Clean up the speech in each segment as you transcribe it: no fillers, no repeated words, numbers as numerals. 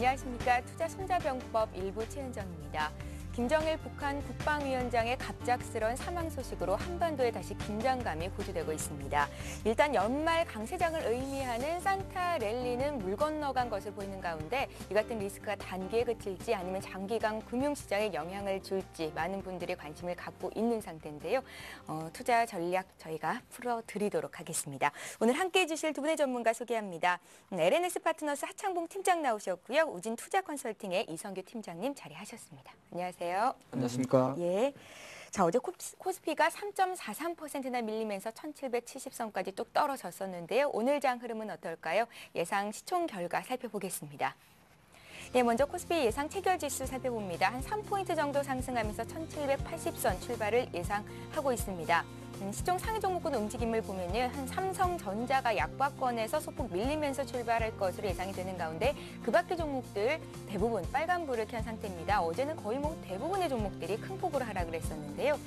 안녕하십니까. 투자 손자병법 일부 최은정입니다. 김정일 북한 국방위원장의 갑작스런 사망 소식으로 한반도에 다시 긴장감이 고조되고 있습니다. 일단 연말 강세장을 의미하는 산타 랠리는 물 건너간 것을 보이는 가운데 이 같은 리스크가 단기에 그칠지 아니면 장기간 금융시장에 영향을 줄지 많은 분들이 관심을 갖고 있는 상태인데요. 투자 전략 저희가 풀어드리도록 하겠습니다. 오늘 함께해 주실 두 분의 전문가 소개합니다. LNS 파트너스 하창봉 팀장 나오셨고요. 우진 투자 컨설팅의 이성규 팀장님 자리하셨습니다. 안녕하세요. 안녕하십니까. 예. 자, 어제 코스피가 3.43%나 밀리면서 1770선까지 뚝 떨어졌었는데요. 오늘 장 흐름은 어떨까요? 예상 시총 결과 살펴보겠습니다. 네, 먼저 코스피 예상 체결지수 살펴봅니다. 한 3포인트 정도 상승하면서 1780선 출발을 예상하고 있습니다. 시총 상위 종목군 움직임을 보면요. 한 삼성전자가 약박권에서 소폭 밀리면서 출발할 것으로 예상이 되는 가운데 그 밖의 종목들 대부분 빨간불을 켠 상태입니다. 어제는 거의 대부분의 종목들이 큰 폭으로 하락을 했었는데요.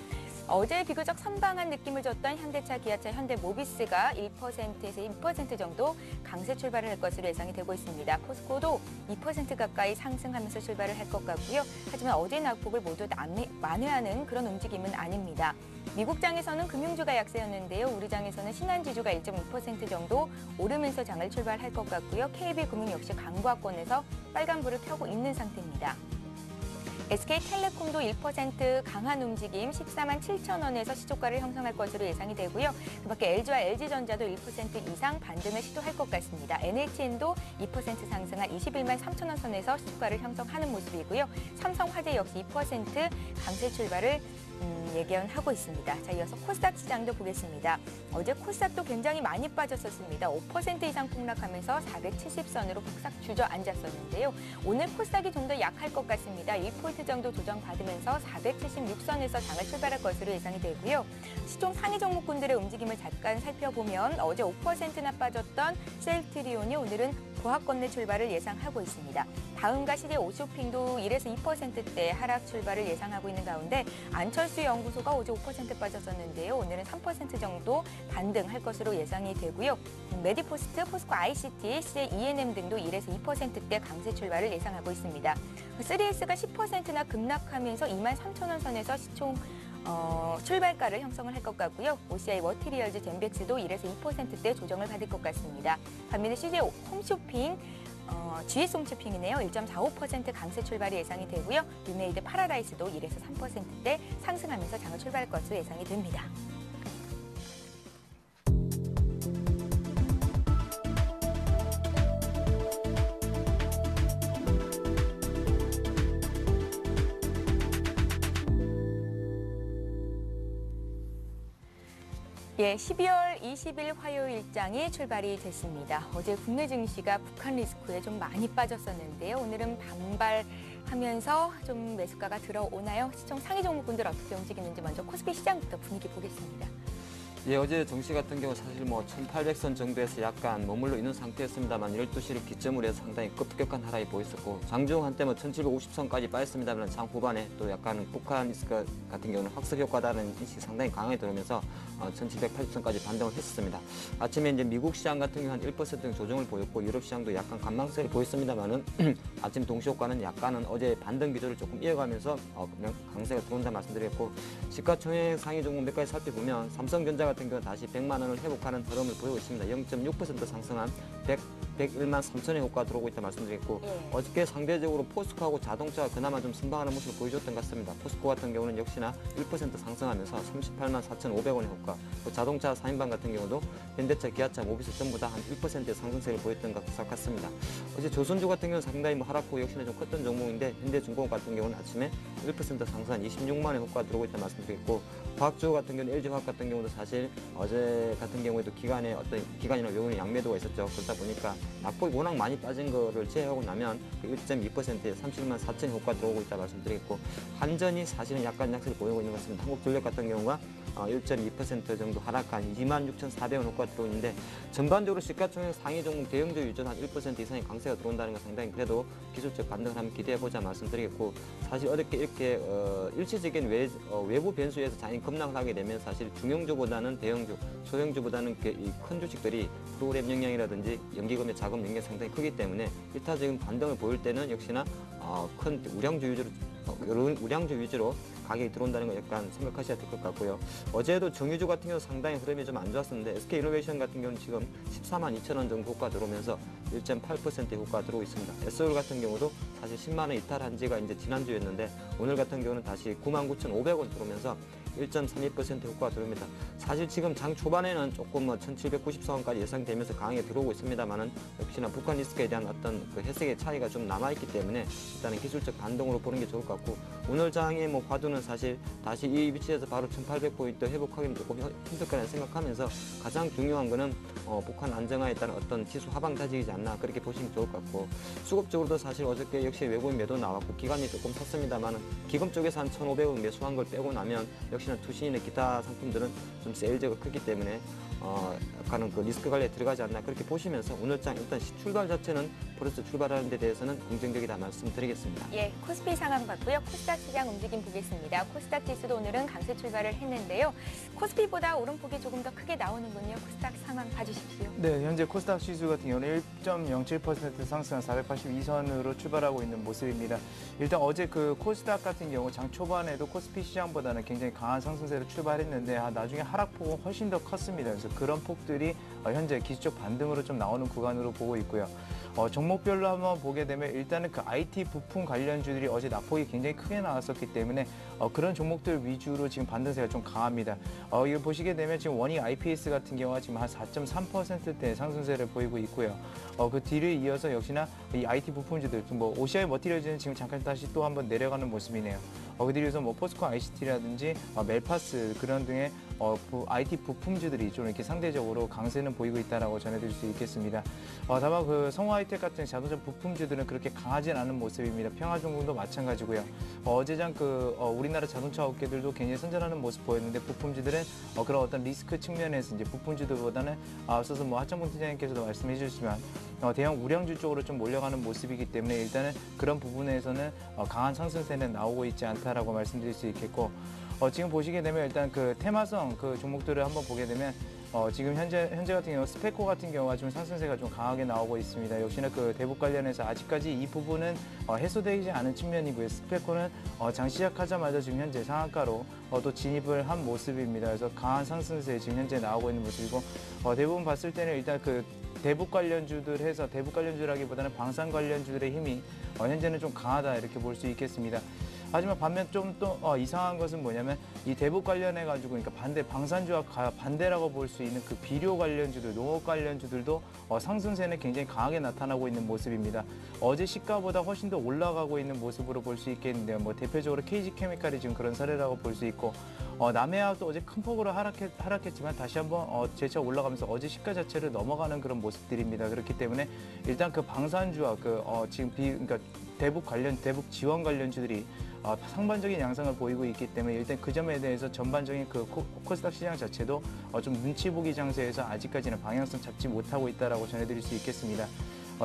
어제 비교적 선방한 느낌을 줬던 현대차, 기아차, 현대모비스가 1%에서 2% 정도 강세 출발을 할 것으로 예상이 되고 있습니다. 포스코도 2% 가까이 상승하면서 출발을 할 것 같고요. 하지만 어제 낙폭을 모두 만회하는 그런 움직임은 아닙니다. 미국 장에서는 금융주가 약세였는데요. 우리 장에서는 신한지주가 1.5% 정도 오르면서 장을 출발할 것 같고요. KB금융 역시 강보합권에서 빨간불을 켜고 있는 상태입니다. SK텔레콤도 1% 강한 움직임 14만 7천 원에서 시초가를 형성할 것으로 예상이 되고요. 그밖에 LG와 LG전자도 1% 이상 반등을 시도할 것 같습니다. NHN도 2% 상승한 21만 3천 원 선에서 시초가를 형성하는 모습이고요. 삼성화재 역시 2% 강세 출발을 예견하고 있습니다. 자, 이어서 코스닥 시장도 보겠습니다. 어제 코스닥도 굉장히 많이 빠졌었습니다. 5% 이상 폭락하면서 470선으로 폭삭 주저앉았었는데요. 오늘 코스닥이 좀 더 약할 것 같습니다. 1포인트 정도 조정받으면서 476선에서 장을 출발할 것으로 예상이 되고요. 시총 상위 종목군들의 움직임을 잠깐 살펴보면 어제 5%나 빠졌던 셀트리온이 오늘은 보합권 내 출발을 예상하고 있습니다. 다음과 CJ 오쇼핑도 1에서 2%대 하락 출발을 예상하고 있는 가운데 안철수 연구소가 어제 5% 빠졌었는데요. 오늘은 3% 정도 반등할 것으로 예상이 되고요. 메디포스트, 포스코 ICT, CJ ENM 등도 1에서 2%대 강세 출발을 예상하고 있습니다. 3S가 10%나 급락하면서 2만 3천 원 선에서 시총 출발가를 형성을 할 것 같고요. OCI 머티리얼즈 젠백스도 1에서 2%대 조정을 받을 것 같습니다. 반면에 CJ 홈쇼핑, GS 홈쇼핑이네요. 1.45% 강세 출발이 예상이 되고요. 유메이드 파라다이스도 1에서 3%대 상승하면서 장을 출발할 것으로 예상이 됩니다. 예, 12월 20일 화요일장이 출발이 됐습니다. 어제 국내 증시가 북한 리스크에 좀 많이 빠졌었는데요. 오늘은 반발하면서 좀 매수가가 들어오나요? 시총 상위 종목군들 어떻게 움직이는지 먼저 코스피 시장부터 분위기 보겠습니다. 예, 어제 정시 같은 경우 사실 1800선 정도에서 약간 머물러 있는 상태였습니다만 12시를 기점으로 해서 상당히 급격한 하락이 보였었고 장중 한때 1750선까지 빠졌습니다만 장 후반에 또 약간 북한 리스크 같은 경우는 학습 효과다는 인식이 상당히 강하게 들어오면서 1780선까지 반등을 했었습니다. 아침에 이제 미국 시장 같은 경우 한 1% 정도 조정을 보였고 유럽 시장도 약간 관망세를 보였습니다만은 아침 동시 효과는 약간은 어제 반등 기조를 조금 이어가면서 강세가 들어온다 말씀드렸고 시가총액 상위 종목 몇 가지 살펴보면 삼성전자 같은 경우 다시 100만 원을 회복하는 흐름을 보이고 있습니다. 0.6% 상승한 101만 3천의 효과가 들어오고 있다 말씀드렸고 어저께 상대적으로 포스코하고 자동차가 그나마 좀 선방하는 모습을 보여줬던 것 같습니다. 포스코 같은 경우는 역시나 1% 상승하면서 38만 4,500원의 효과, 또 자동차 4인방 같은 경우도 현대차, 기아차, 모비스 전부 다 한 1%의 상승세를 보였던 것 같습니다. 어제 조선주 같은 경우는 상당히 하락폭 역시나 좀 컸던 종목인데 현대중공업 같은 경우는 아침에 1% 상승한 26만의 효과가 들어오고 있다 말씀드렸고 화학주 같은 경우는 LG화학 같은 경우도 사실 어제 같은 경우에도 기관이나 외국인 양매도가 있었죠. 그러다 보니까 낙폭이 워낙 많이 빠진 거를 제외하고 나면 1.2%에 31만 4천 효과 들어오고 있다 말씀드리겠고 한전이 사실은 약간 약세를 보이고 있는 것 같습니다. 한국전력 같은 경우가 1.2% 정도 하락한 26,400원 효과가 들어오고 있는데 전반적으로 시가총액 상위 종목 대형주 유전 한 1% 이상의 강세가 들어온다는 건 상당히 그래도 기술적 반등을 한번 기대해보자 말씀드리겠고 사실 어렵게 이렇게 일시적인 외부 변수에서 장이 급락을 하게 되면 사실 중형주보다는 대형주, 소형주보다는 큰 주식들이 프로그램 영향이라든지 연기금의 자금 능력이 상당히 크기 때문에 일타적인 반등을 보일 때는 역시나 큰 우량주 위주로 가격이 들어온다는 거 약간 생각하셔야 될 것 같고요. 어제도 정유주 같은 경우 상당히 흐름이 좀 안 좋았었는데 SK이노베이션 같은 경우는 지금 14만 2천 원 정도 호가 들어오면서 1.8%의 호가 들어오고 있습니다. SO일 같은 경우도 사실 10만 원 이탈한 지가 이제 지난주였는데 오늘 같은 경우는 다시 99,500원 들어오면서 1.32% 효과가 들어옵니다. 사실 지금 장 초반에는 조금 1790선까지 예상되면서 강하게 들어오고 있습니다만은 역시나 북한 리스크에 대한 어떤 그 해석의 차이가 좀 남아있기 때문에 일단은 기술적 반등으로 보는 게 좋을 것 같고 오늘 장의 뭐 화두는 사실 다시 이 위치에서 바로 1800포인트 회복하기는 조금 힘들 거라 생각하면서 가장 중요한 거는 북한 안정화에 따른 어떤 지수 하방 다지이지 않나 그렇게 보시면 좋을 것 같고 수급적으로도 사실 어저께 역시 외국인 매도 나왔고 기관이 조금 섰습니다만은 기금 쪽에서 한 1,500원 매수한 걸 빼고 나면 역시나 투신이나 기타 상품들은 좀 세일즈가 크기 때문에 약간은 그 리스크 관리에 들어가지 않나 그렇게 보시면서 오늘장 일단 출발 자체는 벌써 출발하는 데 대해서는 긍정적이다 말씀드리겠습니다. 예, 코스피 상황 봤고요. 코스닥 시장 움직임 보겠습니다. 코스닥 지수도 오늘은 강세 출발을 했는데요. 코스피보다 오름폭이 조금 더 크게 나오는군요. 코스닥 상황 봐주십시오. 네, 현재 코스닥 지수 같은 경우는 1.07% 상승한 482선으로 출발하고 있는 모습입니다. 일단 어제 그 코스닥 같은 경우 장 초반에도 코스피 시장보다는 굉장히 강한 상승세로 출발했는데 나중에 하락폭은 훨씬 더 컸습니다. 그래서 그런 폭들이 현재 기술적 반등으로 좀 나오는 구간으로 보고 있고요. 종목별로 한번 보게 되면 일단은 그 IT 부품 관련주들이 어제 낙폭이 굉장히 크게 나왔었기 때문에 그런 종목들 위주로 지금 반등세가 좀 강합니다. 이걸 보시게 되면 지금 원익 IPS 같은 경우가 지금 한 4.3%대 상승세를 보이고 있고요. 그 뒤를 이어서 역시나 이 IT 부품주들, 뭐 OCI 머티리얼즈는 지금 잠깐 다시 또 한번 내려가는 모습이네요. 그 뒤에서 뭐 포스콘 ICT라든지 멜파스 그런 등의 IT 부품주들이 좀 이렇게 상대적으로 강세는 보이고 있다라고 전해드릴 수 있겠습니다. 다만 그 성우하이텍 같은 자동차 부품주들은 그렇게 강하진 않은 모습입니다. 평화종군도 마찬가지고요. 어제장 우리나라 자동차 업계들도 굉장히 선전하는 모습 보였는데 부품주들은 그런 어떤 리스크 측면에서 이제 부품주들보다는 앞서서 뭐 하창봉 팀장님께서도 말씀해 주셨지만 대형 우량주 쪽으로 좀 몰려가는 모습이기 때문에 일단은 그런 부분에서는 강한 상승세는 나오고 있지 않다라고 말씀드릴 수 있겠고 지금 보시게 되면 일단 그 테마성 그 종목들을 한번 보게 되면 지금 현재 같은 경우 스페코 같은 경우가 좀 상승세가 좀 강하게 나오고 있습니다. 역시나 그 대북 관련해서 아직까지 이 부분은 해소되지 않은 측면이고요. 스페코는 장 시작하자마자 지금 현재 상한가로 또 진입을 한 모습입니다. 그래서 강한 상승세 지금 현재 나오고 있는 모습이고 대부분 봤을 때는 일단 그 대북 관련주들 해서 대북 관련주라기보다는 방산 관련주들의 힘이 현재는 좀 강하다 이렇게 볼 수 있겠습니다. 하지만 반면 좀 또 이상한 것은 뭐냐면 이 대북 관련해 가지고 그러니까 방산주와 반대라고 볼 수 있는 그 비료 관련주들, 농업 관련주들도 상승세는 굉장히 강하게 나타나고 있는 모습입니다. 어제 시가보다 훨씬 더 올라가고 있는 모습으로 볼 수 있겠는데요. 뭐 대표적으로 KG케미칼이 지금 그런 사례라고 볼 수 있고 남해화도 어제 큰 폭으로 하락했지만 다시 한번 재차 올라가면서 어제 시가 자체를 넘어가는 그런 모습들입니다. 그렇기 때문에 일단 그 방산주와 지금 그러니까 대북 지원 관련주들이 상반적인 양상을 보이고 있기 때문에 일단 그 점에 대해서 전반적인 그 코스닥 시장 자체도 좀 눈치 보기 장세에서 아직까지는 방향성 잡지 못하고 있다라고 전해드릴 수 있겠습니다.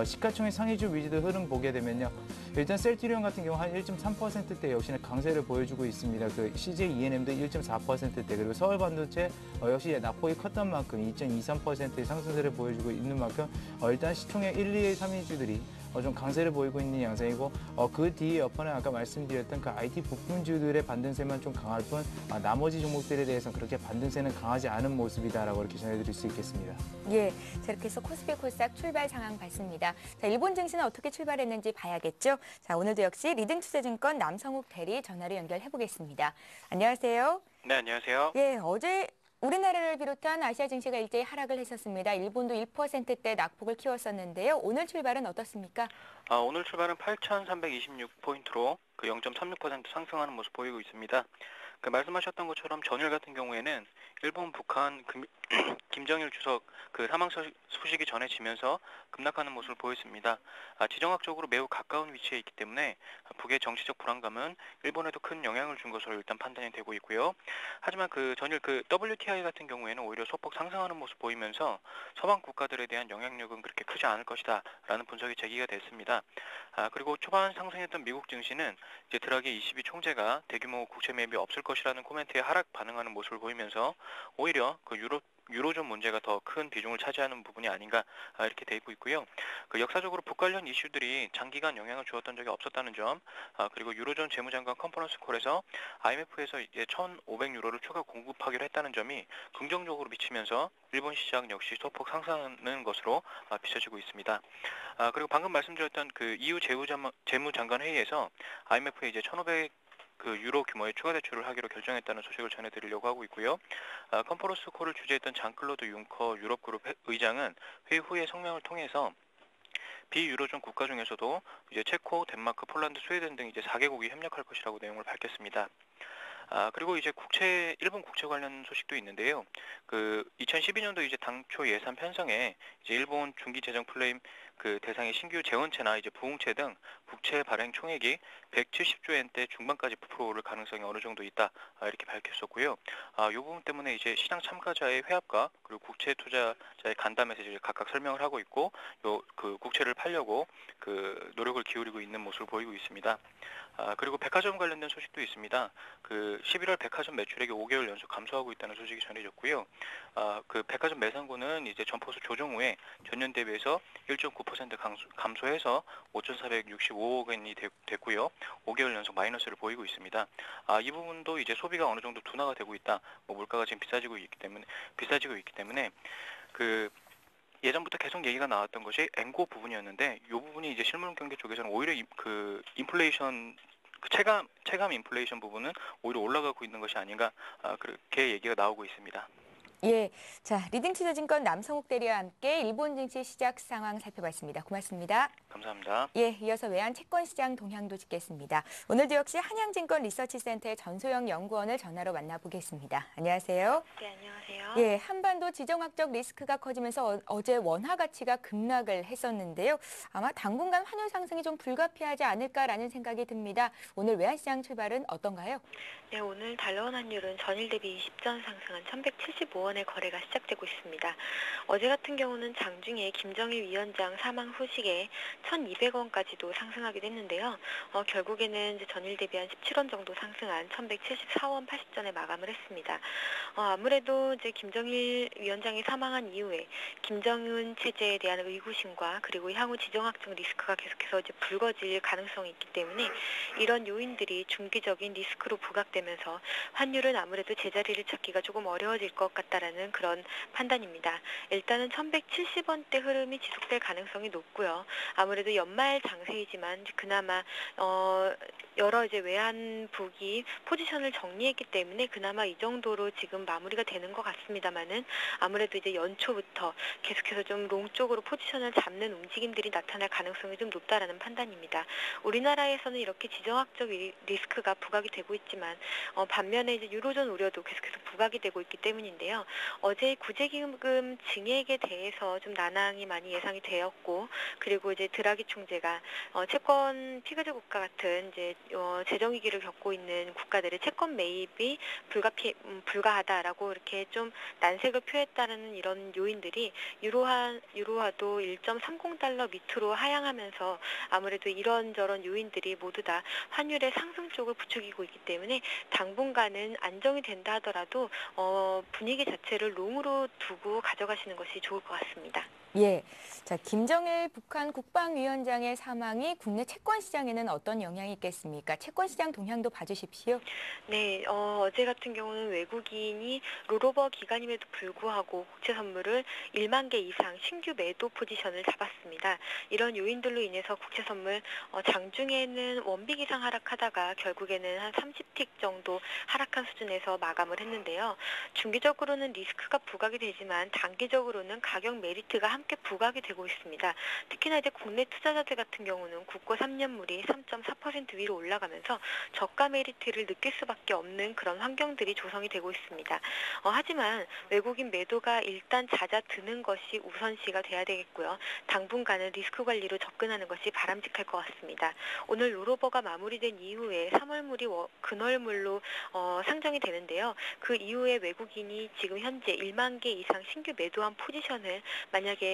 시가총액 상위주 위주도 흐름 보게 되면요. 일단 셀트리온 같은 경우 한 1.3%대 역시나 강세를 보여주고 있습니다. 그 CJ ENM도 1.4%대 그리고 서울반도체 역시 낙폭이 컸던 만큼 2.23%의 상승세를 보여주고 있는 만큼 일단 시총액 1, 2위, 3위주들이 좀 강세를 보이고 있는 양상이고 그 뒤에 여파는 아까 말씀드렸던 그 IT 부품주들의 반등세만 좀 강할 뿐 나머지 종목들에 대해서는 그렇게 반등세는 강하지 않은 모습이다라고 이렇게 전해드릴 수 있겠습니다. 예, 자 이렇게 해서 코스피 코스닥 출발 상황 봤습니다. 자, 일본 증시는 어떻게 출발했는지 봐야겠죠. 자, 오늘도 역시 리딩투자증권 남성욱 대리 전화로 연결해 보겠습니다. 안녕하세요. 네, 안녕하세요. 예, 어제 우리나라를 비롯한 아시아 증시가 일제히 하락을 했었습니다. 일본도 1%대 낙폭을 키웠었는데요. 오늘 출발은 어떻습니까? 오늘 출발은 8,326포인트로 그 0.36% 상승하는 모습 보이고 있습니다. 그 말씀하셨던 것처럼 전일 같은 경우에는 일본, 북한, 김정일 주석 그 사망 소식이 전해지면서 급락하는 모습을 보였습니다. 지정학적으로 매우 가까운 위치에 있기 때문에 북의 정치적 불안감은 일본에도 큰 영향을 준 것으로 일단 판단이 되고 있고요. 하지만 그 전일 그 WTI 같은 경우에는 오히려 소폭 상승하는 모습 보이면서 서방 국가들에 대한 영향력은 그렇게 크지 않을 것이다라는 분석이 제기가 됐습니다. 그리고 초반 상승했던 미국 증시는 이제 드라기 22 총재가 대규모 국채 매입이 없을 것이라는 코멘트에 하락 반응하는 모습을 보이면서 오히려 그 유럽 유로존 문제가 더 큰 비중을 차지하는 부분이 아닌가 이렇게 돼 있고요. 그 역사적으로 북 관련 이슈들이 장기간 영향을 주었던 적이 없었다는 점, 그리고 유로존 재무장관 컨퍼런스 콜에서 IMF에서 이제 1,500유로를 추가 공급하기로 했다는 점이 긍정적으로 미치면서 일본 시장 역시 소폭 상승하는 것으로 비춰지고 있습니다. 그리고 방금 말씀드렸던 그 EU 재무장관 회의에서 IMF에 이제 1,500 그 유로 규모의 추가 대출을 하기로 결정했다는 소식을 전해드리려고 하고 있고요. 컨퍼런스 콜을 주재했던 장클로드 융커 유럽그룹 의장은 회의 후에 성명을 통해서 비유로존 국가 중에서도 이제 체코, 덴마크, 폴란드, 스웨덴 등 이제 4개국이 협력할 것이라고 내용을 밝혔습니다. 그리고 이제 일본 국채 관련 소식도 있는데요. 그 2012년도 이제 당초 예산 편성에 이제 일본 중기 재정 플레임 그 대상의 신규 재원채나 이제 부흥채 등 국채 발행 총액이 170조 엔대 중반까지 부풀어오를 가능성이 어느 정도 있다 이렇게 밝혔었고요. 이 부분 때문에 이제 시장 참가자의 회합과 그리고 국채 투자자의 간담회에서 이제 각각 설명을 하고 있고, 그 국채를 팔려고 그 노력을 기울이고 있는 모습을 보이고 있습니다. 그리고 백화점 관련된 소식도 있습니다. 그 11월 백화점 매출액이 5개월 연속 감소하고 있다는 소식이 전해졌고요. 그 백화점 매상고는 이제 점포수 조정 후에 전년 대비해서 1.9% 감소해서 5,465억 원이 됐고요. 5개월 연속 마이너스를 보이고 있습니다. 이 부분도 이제 소비가 어느 정도 둔화가 되고 있다. 뭐 물가가 지금 비싸지고 있기 때문에 그 예전부터 계속 얘기가 나왔던 것이 앵고 부분이었는데, 이 부분이 이제 실물 경제 쪽에서는 오히려 그 인플레이션 그 체감 인플레이션 부분은 오히려 올라가고 있는 것이 아닌가 그렇게 얘기가 나오고 있습니다. 예, 자 리딩투자증권 남성욱 대리와 함께 일본 증시 시작 상황 살펴봤습니다. 고맙습니다. 감사합니다. 예, 이어서 외환 채권 시장 동향도 짚겠습니다. 오늘도 역시 한양증권 리서치센터의 전소영 연구원을 전화로 만나보겠습니다. 안녕하세요. 네, 안녕하세요. 예, 한반도 지정학적 리스크가 커지면서 어제 원화 가치가 급락을 했었는데요. 아마 당분간 환율 상승이 좀 불가피하지 않을까라는 생각이 듭니다. 오늘 외환시장 출발은 어떤가요? 네, 오늘 달러원 환율은 전일 대비 20전 상승한 1,175원의 거래가 시작되고 있습니다. 어제 같은 경우는 장중에 김정일 위원장 사망 후식에 1,200원까지도 상승하기도 했는데요. 결국에는 이제 전일 대비 한 17원 정도 상승한 1,174원 80전에 마감을 했습니다. 아무래도 이제 김정일 위원장이 사망한 이후에 김정은 체제에 대한 의구심과 그리고 향후 지정학적 리스크가 계속해서 이제 불거질 가능성이 있기 때문에 이런 요인들이 중기적인 리스크로 부각되면서 환율은 아무래도 제자리를 찾기가 조금 어려워질 것 같다라는 그런 판단입니다. 일단은 1,170원대 흐름이 지속될 가능성이 높고요. 아무래도 연말 장세이지만 그나마 여러 이제 외환북이 포지션을 정리했기 때문에 그나마 이 정도로 지금 마무리가 되는 것 같습니다만은 아무래도 이제 연초부터 계속해서 좀 롱 쪽으로 포지션을 잡는 움직임들이 나타날 가능성이 좀 높다라는 판단입니다. 우리나라에서는 이렇게 지정학적 리스크가 부각이 되고 있지만 반면에 이제 유로존 우려도 계속해서 부각이 되고 있기 때문인데요. 어제 구제기금 증액에 대해서 좀 난항이 많이 예상이 되었고, 그리고 이제 드라기 총재가 채권 피그제 국가 같은 이제 재정 위기를 겪고 있는 국가들의 채권 매입이 불가하다라고 이렇게 좀 난색을 표했다는 이런 요인들이 유로화도 1.30달러 밑으로 하향하면서 아무래도 이런저런 요인들이 모두 다 환율의 상승 쪽을 부추기고 있기 때문에 당분간은 안정이 된다 하더라도 분위기 자체를 롱으로 두고 가져가시는 것이 좋을 것 같습니다. 예, 자 김정일 북한 국방위원장의 사망이 국내 채권 시장에는 어떤 영향이 있겠습니까? 채권 시장 동향도 봐주십시오. 네, 어제 같은 경우는 외국인이 롤오버 기간임에도 불구하고 국채 선물을 1만 개 이상 신규 매도 포지션을 잡았습니다. 이런 요인들로 인해서 국채 선물 장중에는 원빅 이상 하락하다가 결국에는 한 30틱 정도 하락한 수준에서 마감을 했는데요. 중기적으로는 리스크가 부각이 되지만 단기적으로는 가격 메리트가 함께 부각이 되고 있습니다. 특히나 이제 국내 투자자들 같은 경우는 국고 3년물이 3.4% 위로 올라가면서 저가 메리트를 느낄 수밖에 없는 그런 환경들이 조성이 되고 있습니다. 하지만 외국인 매도가 일단 잦아드는 것이 우선시가 돼야 되겠고요. 당분간은 리스크 관리로 접근하는 것이 바람직할 것 같습니다. 오늘 롤오버가 마무리된 이후에 3월물이 근월물로 상정이 되는데요. 그 이후에 외국인이 지금 현재 1만 개 이상 신규 매도한 포지션을 만약에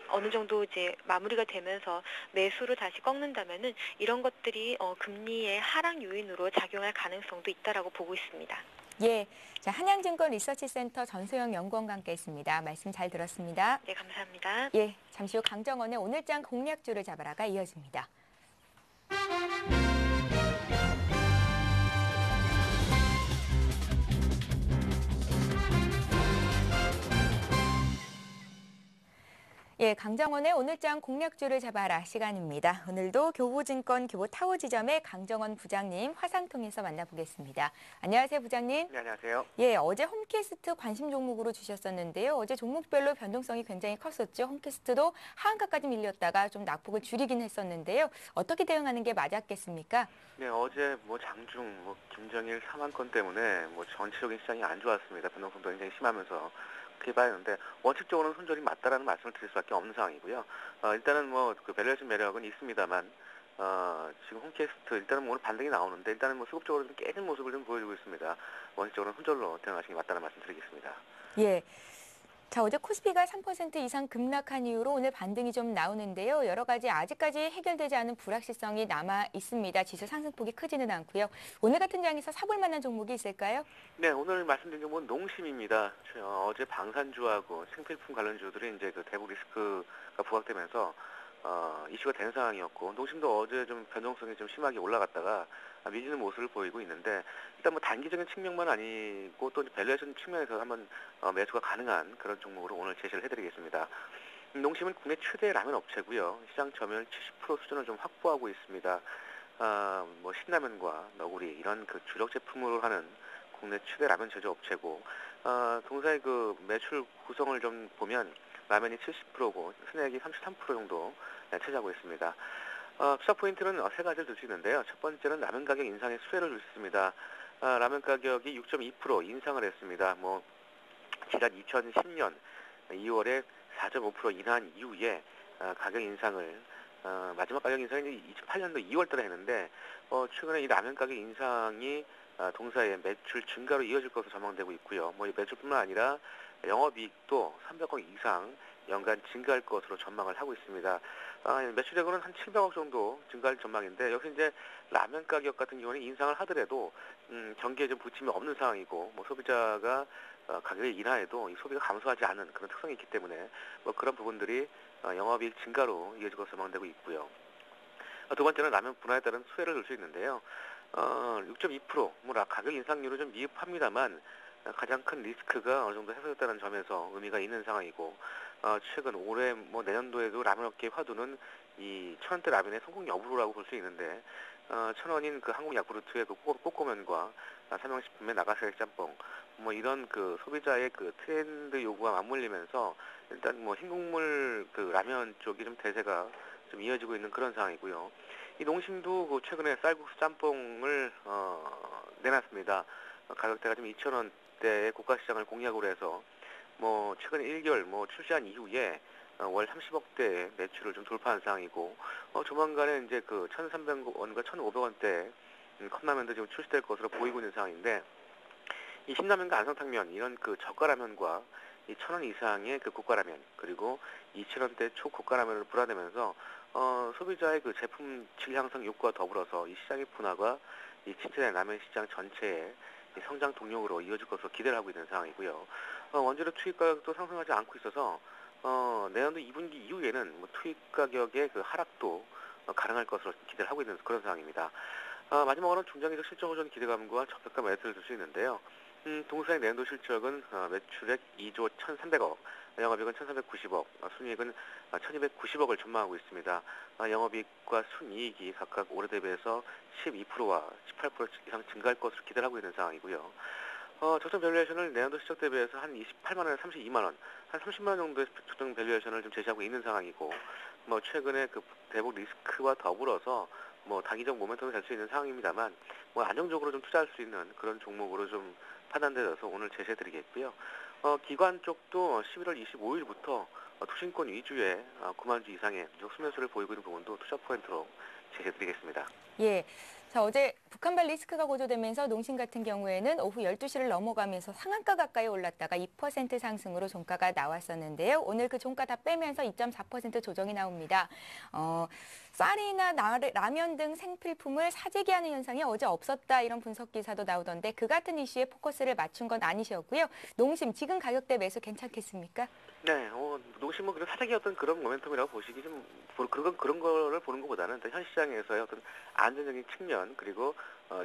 어느 정도 이제 마무리가 되면서 매수를 다시 꺾는다면은 이런 것들이 금리의 하락 요인으로 작용할 가능성도 있다라고 보고 있습니다. 예, 자 한양증권 리서치센터 전소영 연구원과 함께했습니다. 말씀 잘 들었습니다. 네, 감사합니다. 예, 잠시 후 강정원의 오늘장 공략주를 잡아라가 이어집니다. 예, 강정원의 오늘장 공략주를 잡아라 시간입니다. 오늘도 교보증권 교보타워지점의 강정원 부장님 화상 통해서 만나보겠습니다. 안녕하세요, 부장님. 네, 안녕하세요. 예, 어제 홈캐스트 관심 종목으로 주셨었는데요. 어제 종목별로 변동성이 굉장히 컸었죠. 홈캐스트도 하한가까지 밀렸다가 좀 낙폭을 줄이긴 했었는데요. 어떻게 대응하는 게 맞았겠습니까? 네, 어제 장중 김정일 사망건 때문에 전체적인 시장이 안 좋았습니다. 변동성도 굉장히 심하면서 그렇게 봐야 하는데 원칙적으로는 손절이 맞다라는 말씀을 드릴 수밖에 없는 상황이고요. 일단은 그 밸류에이션 매력은 있습니다만 지금 홈캐스트 일단은 오늘 반등이 나오는데 일단은 수급적으로 좀 깨진 모습을 좀 보여주고 있습니다. 원칙적으로는 손절로 대응하시는 게 맞다는 말씀 드리겠습니다. 예. 자, 어제 코스피가 3% 이상 급락한 이후로 오늘 반등이 좀 나오는데요. 여러 가지 아직까지 해결되지 않은 불확실성이 남아 있습니다. 지수 상승폭이 크지는 않고요. 오늘 같은 장에서 사볼 만한 종목이 있을까요? 네, 오늘 말씀드린 종목은 농심입니다. 어제 방산주하고 생필품 관련주들이 이제 그 대북 리스크가 부각되면서 이슈가 된 상황이었고, 농심도 어제 좀 변동성이 좀 심하게 올라갔다가 미지는 모습을 보이고 있는데, 일단 단기적인 측면만 아니고 또 밸류에이션 측면에서 한번 매수가 가능한 그런 종목으로 오늘 제시를 해드리겠습니다. 농심은 국내 최대 라면 업체고요. 시장 점유율 70% 수준을 좀 확보하고 있습니다. 신라면과 너구리 이런 그 주력 제품으로 하는 국내 최대 라면 제조 업체고, 동사의 그 매출 구성을 좀 보면 라면이 70%고 스낵이 33% 정도 차지하고 있습니다. 투자 포인트는 세 가지를 들 수 있는데요. 첫 번째는 라면 가격 인상의 수혜를 줄 수 있습니다. 라면 가격이 6.2% 인상을 했습니다. 지난 2010년 2월에 4.5% 인한 이후에 가격 인상을 마지막 가격 인상이 2008년도 2월달에 했는데 최근에 이 라면 가격 인상이 동사의 매출 증가로 이어질 것으로 전망되고 있고요. 이 매출뿐만 아니라 영업이익도 300억 이상 연간 증가할 것으로 전망을 하고 있습니다. 매출액으로는 한 700억 정도 증가할 전망인데, 여기서 이제 라면 가격 같은 경우는 인상을 하더라도 경기에 좀 부침이 없는 상황이고, 소비자가 가격이 인하해도 이 소비가 감소하지 않은 그런 특성이 있기 때문에 그런 부분들이 영업이익 증가로 이어질 것으로 전망되고 있고요. 두 번째는 라면 분화에 따른 수혜를 줄 수 있는데요. 6.2% 가격 인상률은 좀 미흡합니다만 가장 큰 리스크가 어느 정도 해소됐다는 점에서 의미가 있는 상황이고, 최근 올해 내년도에도 라면 업계의 화두는 이 1,000원대 라면의 성공 여부라고 볼 수 있는데, 1,000원인 그 한국 야쿠르트의 그 꼬꼬면과 삼양식품의 나가사키 짬뽕 이런 그 소비자의 그 트렌드 요구와 맞물리면서 일단 흰 국물 그 라면 쪽이 좀 대세가 좀 이어지고 있는 그런 상황이고요. 이 농심도 그 최근에 쌀국수 짬뽕을 내놨습니다. 가격대가 좀 2,000원대의 고가 시장을 공략으로 해서 최근 1개월 출시한 이후에 월 30억대 매출을 좀 돌파한 상황이고, 조만간에 이제 그 1,300원과 1,500원대 컵라면도 지금 출시될 것으로 보이고 있는 상황인데, 이 신라면과 안성탕면 이런 그 저가라면과 이 1,000원 이상의 그 고가라면, 그리고 2,000원대 초고가라면을 불화되면서 소비자의 그 제품 질 향상 욕구와 더불어서 이 시장의 분화가 이 침체된 라면 시장 전체의 이 성장 동력으로 이어질 것으로 기대를 하고 있는 상황이고요. 원재료 투입 가격도 상승하지 않고 있어서 내년도 2분기 이후에는 투입 가격의 그 하락도 가능할 것으로 기대를 하고 있는 그런 상황입니다. 마지막으로는 중장기적 실적 호전 기대감과 적격한 매수를 줄 수 있는데요. 동사의 내년도 실적은 매출액 2조 1,300억, 영업이익은 1,390억, 순이익은 1,290억을 전망하고 있습니다. 영업이익과 순이익이 각각 올해 대비해서 12%와 18% 이상 증가할 것으로 기대를 하고 있는 상황이고요. 적정 밸류에이션을 내년도 실적 대비해서 한 28만 원에서 32만 원, 한 30만 원 정도의 적정 밸류에이션을 좀 제시하고 있는 상황이고, 최근에 그 대북 리스크와 더불어서 단기적 모멘텀이 될 수 있는 상황입니다만, 안정적으로 좀 투자할 수 있는 그런 종목으로 좀 판단되어서 오늘 제시해드리겠고요. 기관 쪽도 11월 25일부터 투신권 위주의 9만 주 이상의 수매수를 보이고 있는 부분도 투자 포인트로 제시해드리겠습니다. 예. 자, 어제 북한발 리스크가 고조되면서 농심 같은 경우에는 오후 12시를 넘어가면서 상한가 가까이 올랐다가 2% 상승으로 종가가 나왔었는데요. 오늘 그 종가 다 빼면서 2.4% 조정이 나옵니다. 쌀이나 라면 등 생필품을 사재기 하는 현상이 어제 없었다 이런 분석 기사도 나오던데 그 같은 이슈에 포커스를 맞춘 건 아니셨고요. 농심 지금 가격대 매수 괜찮겠습니까? 네, 농심은 그런 사재기 어떤 그런 모멘텀이라고 보시기 좀 그런 거를 보는 것보다는 현 시장에서의 어떤 안전적인 측면 그리고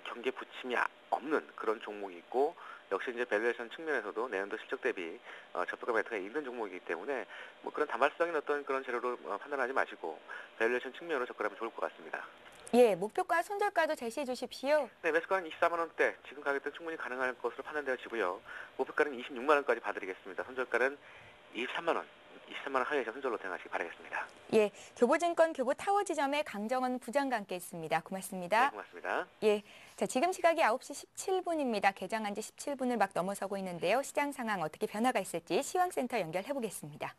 경계 부침이 없는 그런 종목이 있고 역시 이제 밸류에이션 측면에서도 내년도 실적 대비 저평가 매트가 있는 종목이기 때문에 뭐 그런 다말성인 어떤 그런 재료로 판단하지 마시고 밸류에이션 측면으로 접근하면 좋을 것 같습니다. 예, 목표가 손절가도 제시해 주십시오. 네, 매수가는 24만 원대, 지금 가격대 충분히 가능할 것으로 판단되어지고요. 목표가는 26만 원까지 봐드리겠습니다. 손절가는 23만 원 하에서 손절로 대응하시기 바라겠습니다. 예, 교보증권 교보타워 지점의 강정원 부장과 함께 했습니다. 고맙습니다. 네, 고맙습니다. 예, 자 지금 시각이 9시 17분입니다. 개장한 지 17분을 막 넘어서고 있는데요. 시장 상황 어떻게 변화가 있을지 시황센터 연결해 보겠습니다.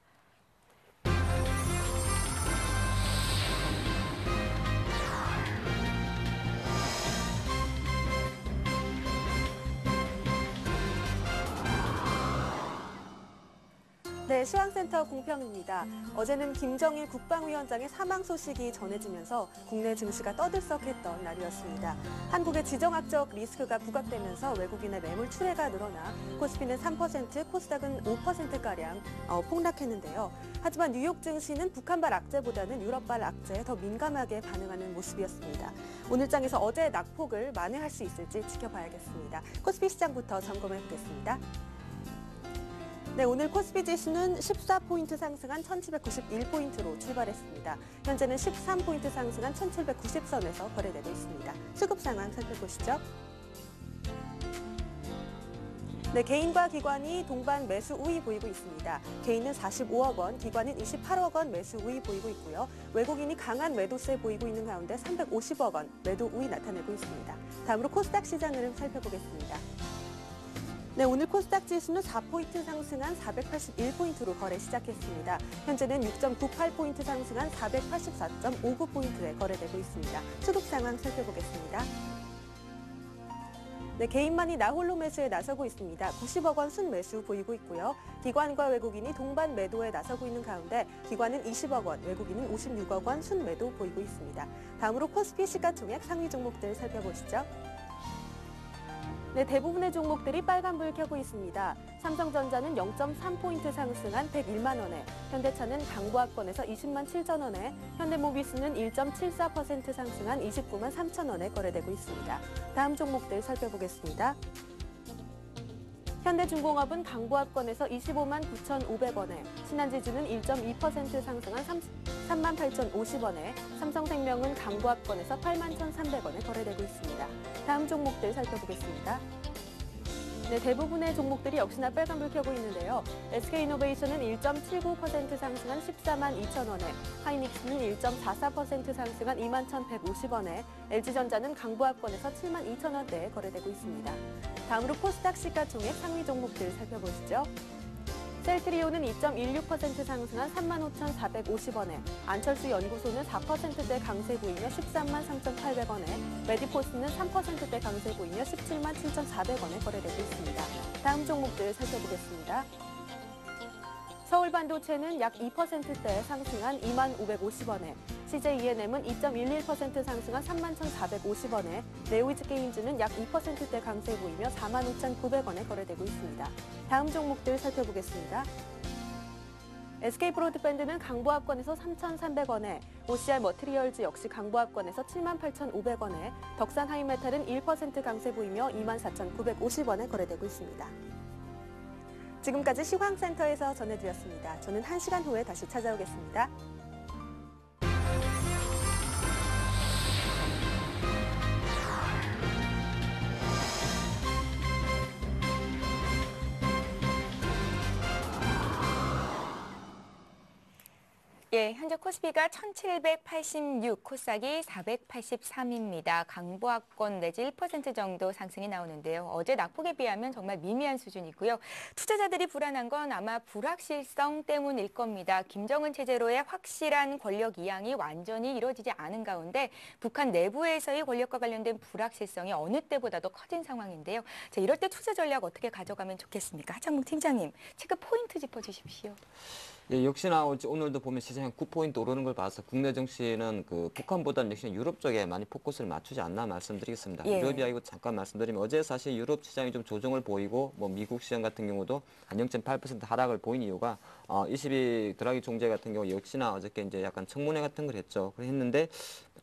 네, 시황센터 공평입니다. 어제는 김정일 국방위원장의 사망 소식이 전해지면서 국내 증시가 떠들썩했던 날이었습니다. 한국의 지정학적 리스크가 부각되면서 외국인의 매물 출회가 늘어나 코스피는 3%, 코스닥은 5%가량 폭락했는데요. 하지만 뉴욕 증시는 북한발 악재보다는 유럽발 악재에 더 민감하게 반응하는 모습이었습니다. 오늘 장에서 어제의 낙폭을 만회할 수 있을지 지켜봐야겠습니다. 코스피 시장부터 점검해보겠습니다. 네, 오늘 코스피 지수는 14포인트 상승한 1791포인트로 출발했습니다. 현재는 13포인트 상승한 1790선에서 거래되고 있습니다. 수급 상황 살펴보시죠. 네, 개인과 기관이 동반 매수 우위 보이고 있습니다. 개인은 45억 원, 기관은 28억 원 매수 우위 보이고 있고요. 외국인이 강한 매도세 보이고 있는 가운데 350억 원 매도 우위 나타내고 있습니다. 다음으로 코스닥 시장 흐름 살펴보겠습니다. 네, 오늘 코스닥 지수는 4포인트 상승한 481포인트로 거래 시작했습니다. 현재는 6.98포인트 상승한 484.59포인트에 거래되고 있습니다. 수급 상황 살펴보겠습니다. 네, 개인만이 나홀로 매수에 나서고 있습니다. 90억 원 순매수 보이고 있고요. 기관과 외국인이 동반 매도에 나서고 있는 가운데 기관은 20억 원, 외국인은 56억 원 순매도 보이고 있습니다. 다음으로 코스피 시가총액 상위 종목들 살펴보시죠. 네, 대부분의 종목들이 빨간불 켜고 있습니다. 삼성전자는 0.3포인트 상승한 101만 원에, 현대차는 강보합권에서 20만 7천 원에, 현대모비스는 1.74% 상승한 29만 3천 원에 거래되고 있습니다. 다음 종목들 살펴보겠습니다. 현대중공업은 강보합권에서 25만 9,500원에, 신한지주는 1.2% 상승한 3만 8,050원에, 삼성생명은 강보합권에서 8만 1,300원에 거래되고 있습니다. 다음 종목들 살펴보겠습니다. 네, 대부분의 종목들이 역시나 빨간불 켜고 있는데요. SK이노베이션은 1.79% 상승한 14만 2,000원에, 하이닉스는 1.44% 상승한 2만 1,150원에, LG전자는 강보합권에서 7만 2,000원대에 거래되고 있습니다. 다음으로 코스닥 시가총액 상위 종목들 살펴보시죠. 셀트리온은 2.16% 상승한 35,450원에, 안철수 연구소는 4%대 강세 보이며 13만 3,800원에, 메디포스는 3%대 강세 보이며 17만 7,400원에 거래되고 있습니다. 다음 종목들 살펴보겠습니다. 서울반도체는 약 2%대 상승한 2만 550원에, CJENM은 2.11% 상승한 3만 1,450원에, 네오이즈게임즈는 약 2%대 강세 보이며 4만 5,900원에 거래되고 있습니다. 다음 종목들 살펴보겠습니다. SK브로드밴드는 강보합권에서 3,300원에, OCR 머티리얼즈 역시 강보합권에서 7만 8,500원에, 덕산 하이메탈은 1% 강세 보이며 2만 4,950원에 거래되고 있습니다. 지금까지 시황센터에서 전해드렸습니다. 저는 1시간 후에 다시 찾아오겠습니다. 예, 현재 코스피가 1786, 코스닥이 483입니다. 강보합권 내지 1% 정도 상승이 나오는데요. 어제 낙폭에 비하면 정말 미미한 수준이고요. 투자자들이 불안한 건 아마 불확실성 때문일 겁니다. 김정은 체제로의 확실한 권력 이양이 완전히 이루어지지 않은 가운데 북한 내부에서의 권력과 관련된 불확실성이 어느 때보다도 커진 상황인데요. 자, 이럴 때 투자 전략 어떻게 가져가면 좋겠습니까? 하창목 팀장님, 체크 포인트 짚어주십시오. 예, 역시나 오늘도 보면 시장이 9포인트 오르는 걸 봐서 국내 증시는 그 북한보다는 역시 유럽 쪽에 많이 포커스를 맞추지 않나 말씀드리겠습니다. 예. 유럽이 아니고 잠깐 말씀드리면 어제 사실 유럽 시장이 좀 조정을 보이고 뭐 미국 시장 같은 경우도 한 0.8% 하락을 보인 이유가 22 드라기 총재 같은 경우 역시나 어저께 이제 약간 청문회 같은 걸 했죠. 했는데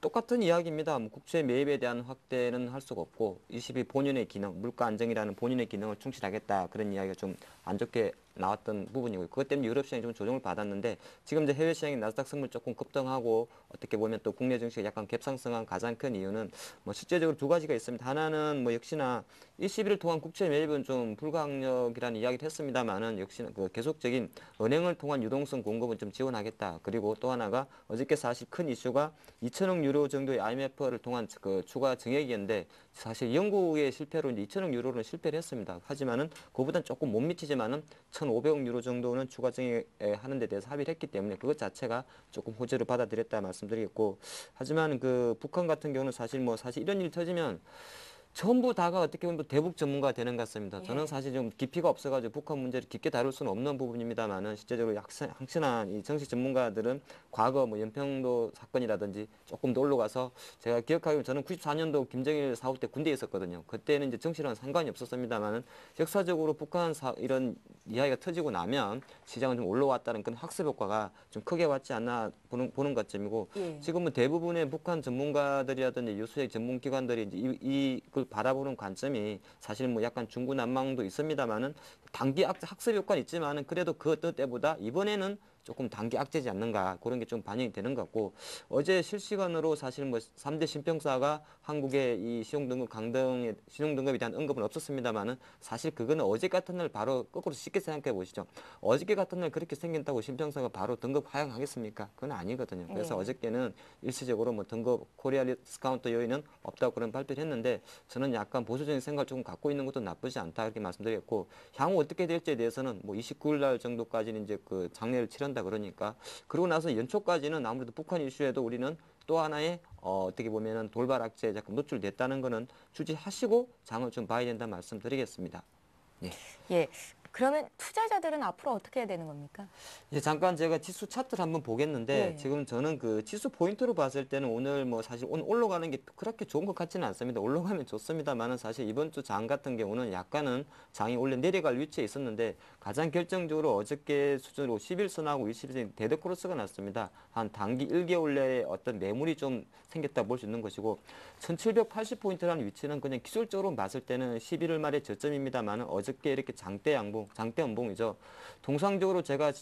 똑같은 이야기입니다. 뭐 국채 매입에 대한 확대는 할 수가 없고 22 본연의 기능, 물가 안정이라는 본연의 기능을 충실하겠다 그런 이야기가 좀 안 좋게 나왔던 부분이고요. 그것 때문에 유럽 시장이 좀 조정을 받았는데 지금 이제 해외 시장이 나스닥 선물 조금 급등하고 어떻게 보면 또 국내 증시가 약간 갭상승한 가장 큰 이유는 뭐 실제적으로 두 가지가 있습니다. 하나는 뭐 역시나 21일 동안 국채 매입은 좀 불가항력이라는 이야기를 했습니다만은 역시나 그 계속적인 은행을 통한 유동성 공급은 좀 지원하겠다. 그리고 또 하나가 어저께 사실 큰 이슈가 2천억 유로 정도의 IMF를 통한 그 추가 증액이었는데 사실 영국의 실패로 이제 2천억 유로는 실패를 했습니다. 하지만은 그보다는 조금 못 미치지만은 1,500억 유로 정도는 추가 증액하는 데 대해서 합의를 했기 때문에 그것 자체가 조금 호재로 받아들였다 말씀드리겠고 하지만 그 북한 같은 경우는 사실 이런 일이 터지면 전부 다가 어떻게 보면 대북 전문가가 되는 것 같습니다. 저는 사실 좀 깊이가 없어가지고 북한 문제를 깊게 다룰 수는 없는 부분입니다만은 실제적으로 확실한 이 정치 전문가들은 과거 뭐 연평도 사건이라든지 조금 더 올라가서 제가 기억하기로는 저는 94년도 김정일 사후 때 군대에 있었거든요. 그때는 이제 정치랑 상관이 없었습니다만은 역사적으로 북한 이런 이야기가 터지고 나면 시장은 좀 올라왔다는 그런 학습 효과가 좀 크게 왔지 않나 보는 것점이고 지금은 대부분의 북한 전문가들이라든지 유수의 전문기관들이 이제 이걸 바라보는 관점이 사실 뭐 약간 중구난방도 있습니다만은 단기 학습 효과는 있지만은 그래도 그 어떤 때보다 이번에는 조금 단기 악재지 않는가 그런 게 좀 반영이 되는 것 같고 어제 실시간으로 사실 뭐 3대 신평사가 한국의 이 신용등급 강등의 신용등급에 대한 언급은 없었습니다만은 사실 그거는 어제 같은 날 바로 거꾸로 쉽게 생각해 보시죠. 어저께 같은 날 그렇게 생긴다고 신평사가 바로 등급 하향하겠습니까? 그건 아니거든요. 그래서 어저께는 일시적으로 뭐 등급 코리아 디스카운트 요인은 없다고 그런 발표를 했는데 저는 약간 보수적인 생각을 조금 갖고 있는 것도 나쁘지 않다 이렇게 말씀드렸고 향후 어떻게 될지에 대해서는 뭐 29일 날 정도까지는 이제 그 장례를 치른다 그러니까 그러고 나서 연초까지는 아무래도 북한 이슈에도 우리는 또 하나의 어떻게 보면은 돌발 악재에 약간 노출됐다는 거는 주지하시고 장을 좀 봐야 된다 말씀드리겠습니다. 예. 그러면 투자자들은 앞으로 어떻게 해야 되는 겁니까? 예, 잠깐 제가 지수 차트를 한번 보겠는데 네. 지금 저는 그 지수 포인트로 봤을 때는 오늘 뭐 사실 오늘 올라가는 게 그렇게 좋은 것 같지는 않습니다. 올라가면 좋습니다만은 사실 이번 주 장 같은 경우는 약간은 장이 원래 내려갈 위치에 있었는데 가장 결정적으로 어저께 수준으로 11선하고 21선이 데드 크로스가 났습니다. 한 단기 1개월 내에 어떤 매물이 좀 생겼다 볼 수 있는 것이고 1780포인트라는 위치는 그냥 기술적으로 봤을 때는 11월 말의 저점입니다만 어저께 이렇게 장대 장대 연봉이죠. 통상적으로 제가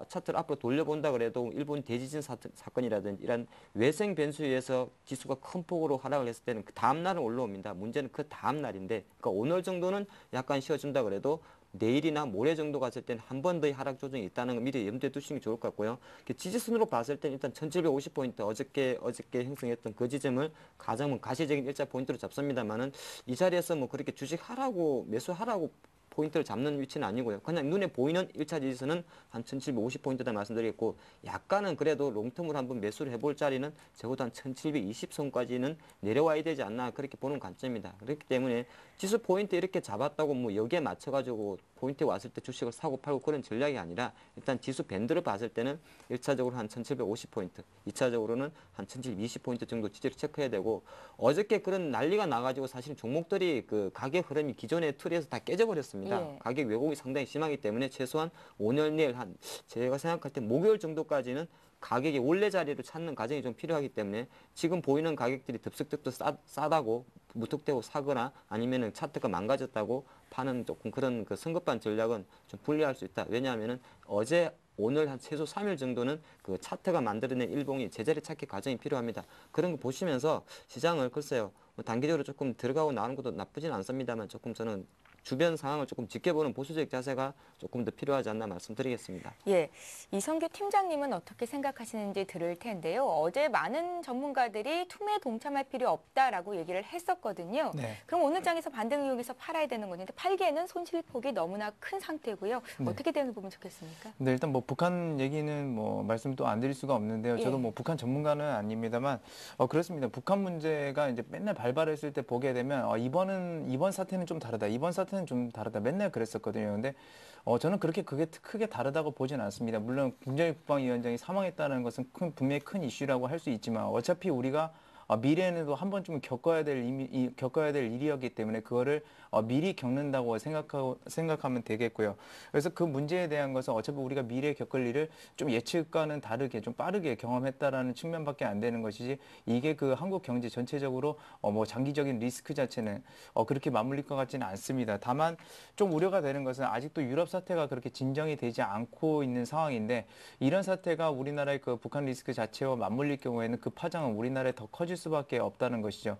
차트를 앞으로 돌려본다 그래도 일본 대지진 사건이라든지 이런 외생 변수에 의해서 지수가 큰 폭으로 하락을 했을 때는 그 다음 날은 올라옵니다. 문제는 그 다음 날인데 그러니까 오늘 정도는 약간 쉬어준다 그래도 내일이나 모레 정도 갔을 때는 한 번 더의 하락 조정이 있다는 걸 미리 염두에 두시는 게 좋을 것 같고요. 지지순으로 봤을 때는 일단 1750포인트 어저께 형성했던 그 지점을 가장 가시적인 일자 포인트로 잡습니다만은 이 자리에서 뭐 그렇게 주식하라고 매수하라고 포인트를 잡는 위치는 아니고요. 그냥 눈에 보이는 1차 지지선은 한 1750포인트다 말씀드리겠고 약간은 그래도 롱텀으로 한번 매수를 해볼 자리는 적어도 한 1720선까지는 내려와야 되지 않나 그렇게 보는 관점입니다. 그렇기 때문에 지수 포인트 이렇게 잡았다고 뭐 여기에 맞춰가지고 포인트에 왔을 때 주식을 사고 팔고 그런 전략이 아니라 일단 지수 밴드를 봤을 때는 1차적으로 한 1750포인트, 2차적으로는 한 1720포인트 정도 지지를 체크해야 되고 어저께 그런 난리가 나가지고 사실 종목들이 그 가격 흐름이 기존의 틀에서 다 깨져버렸습니다. 가격 왜곡이 상당히 심하기 때문에 최소한 오늘 내일 한 제가 생각할 때 목요일 정도까지는 가격이 원래 자리를 찾는 과정이 좀 필요하기 때문에 지금 보이는 가격들이 덥석덥석 싸다고 무턱대고 사거나 아니면은 차트가 망가졌다고 파는 조금 그런 그 성급한 전략은 좀 불리할 수 있다. 왜냐하면은 어제 오늘 한 최소 3일 정도는 그 차트가 만들어낸 일봉이 제자리 찾기 과정이 필요합니다. 그런 거 보시면서 시장을 글쎄요 뭐 단기적으로 조금 들어가고 나오는 것도 나쁘진 않습니다만 조금 저는 주변 상황을 조금 지켜보는 보수적 자세가 조금 더 필요하지 않나 말씀드리겠습니다. 예, 이성규 팀장님은 어떻게 생각하시는지 들을 텐데요. 어제 많은 전문가들이 투매에 동참할 필요 없다라고 얘기를 했었거든요. 그럼 오늘 장에서 반등 이용해서 팔아야 되는 건데 팔기에는 손실폭이 너무나 큰 상태고요. 어떻게 대응해 보면 좋겠습니까? 네, 일단 뭐 북한 얘기는 뭐 말씀 또 안 드릴 수가 없는데요. 저도 뭐 북한 전문가는 아닙니다만 그렇습니다. 북한 문제가 이제 맨날 발발했을 때 보게 되면 이번 사태는 좀 다르다. 이번 사태는 상태는 좀 다르다. 맨날 그랬었거든요. 근데 저는 그렇게 그게 크게 다르다고 보진 않습니다. 물론 김정일 국방위원장이 사망했다는 것은 분명히 큰 이슈라고 할 수 있지만 어차피 우리가 미래에는 한 번쯤은 겪어야 될 일이었기 때문에 그거를 미리 겪는다고 생각하면 되겠고요. 그래서 그 문제에 대한 것은 어차피 우리가 미래에 겪을 일을 좀 예측과는 다르게 좀 빠르게 경험했다라는 측면밖에 안 되는 것이지 이게 그 한국 경제 전체적으로 뭐 장기적인 리스크 자체는 그렇게 맞물릴 것 같지는 않습니다. 다만 좀 우려가 되는 것은 아직도 유럽 사태가 그렇게 진정이 되지 않고 있는 상황인데 이런 사태가 우리나라의 그 북한 리스크 자체와 맞물릴 경우에는 그 파장은 우리나라에 더 커질 수밖에 없다는 것이죠.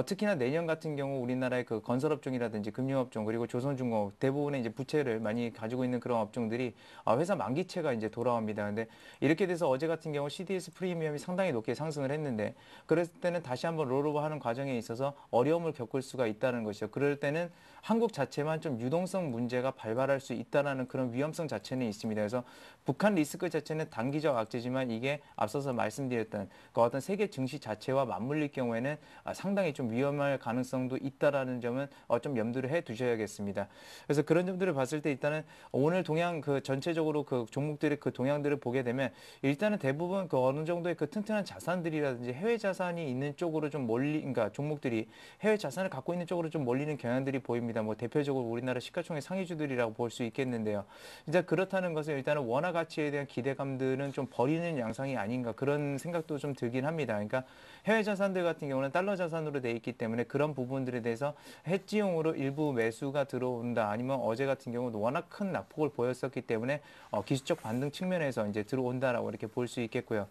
특히나 내년 같은 경우 우리나라의 그 건설업종이라든지 금융업종 그리고 조선중공업 대부분의 이제 부채를 많이 가지고 있는 그런 업종들이 회사 만기채가 이제 돌아옵니다. 근데 이렇게 돼서 어제 같은 경우 CDS 프리미엄이 상당히 높게 상승을 했는데 그랬을 때는 다시 한번 롤오버하는 과정에 있어서 어려움을 겪을 수가 있다는 것이죠. 그럴 때는 한국 자체만 좀 유동성 문제가 발발할 수 있다라는 그런 위험성 자체는 있습니다. 그래서 북한 리스크 자체는 단기적 악재지만 이게 앞서서 말씀드렸던 그 어떤 세계 증시 자체와 맞물릴 경우에는 상당히 좀 위험할 가능성도 있다라는 점은 좀 염두를 해 두셔야겠습니다. 그래서 그런 점들을 봤을 때 일단은 오늘 동향 그 전체적으로 그 종목들의 그 동향들을 보게 되면 일단은 대부분 그 어느 정도의 그 튼튼한 자산들이라든지 해외 자산이 있는 쪽으로 좀 그러니까 종목들이 해외 자산을 갖고 있는 쪽으로 좀 몰리는 경향들이 보입니다. 뭐 대표적으로 우리나라 시가총액 상위주들이라고 볼 수 있겠는데요. 진짜 그렇다는 것은 일단은 원화 가치에 대한 기대감들은 좀 버리는 양상이 아닌가 그런 생각도 좀 들긴 합니다. 그러니까 해외 자산들 같은 경우는 달러 자산으로 돼 있기 때문에 그런 부분들에 대해서 해지용으로 일부 매수가 들어온다. 아니면 어제 같은 경우도 워낙 큰 낙폭을 보였었기 때문에 기술적 반등 측면에서 이제 들어온다라고 이렇게 볼 수 있겠고요.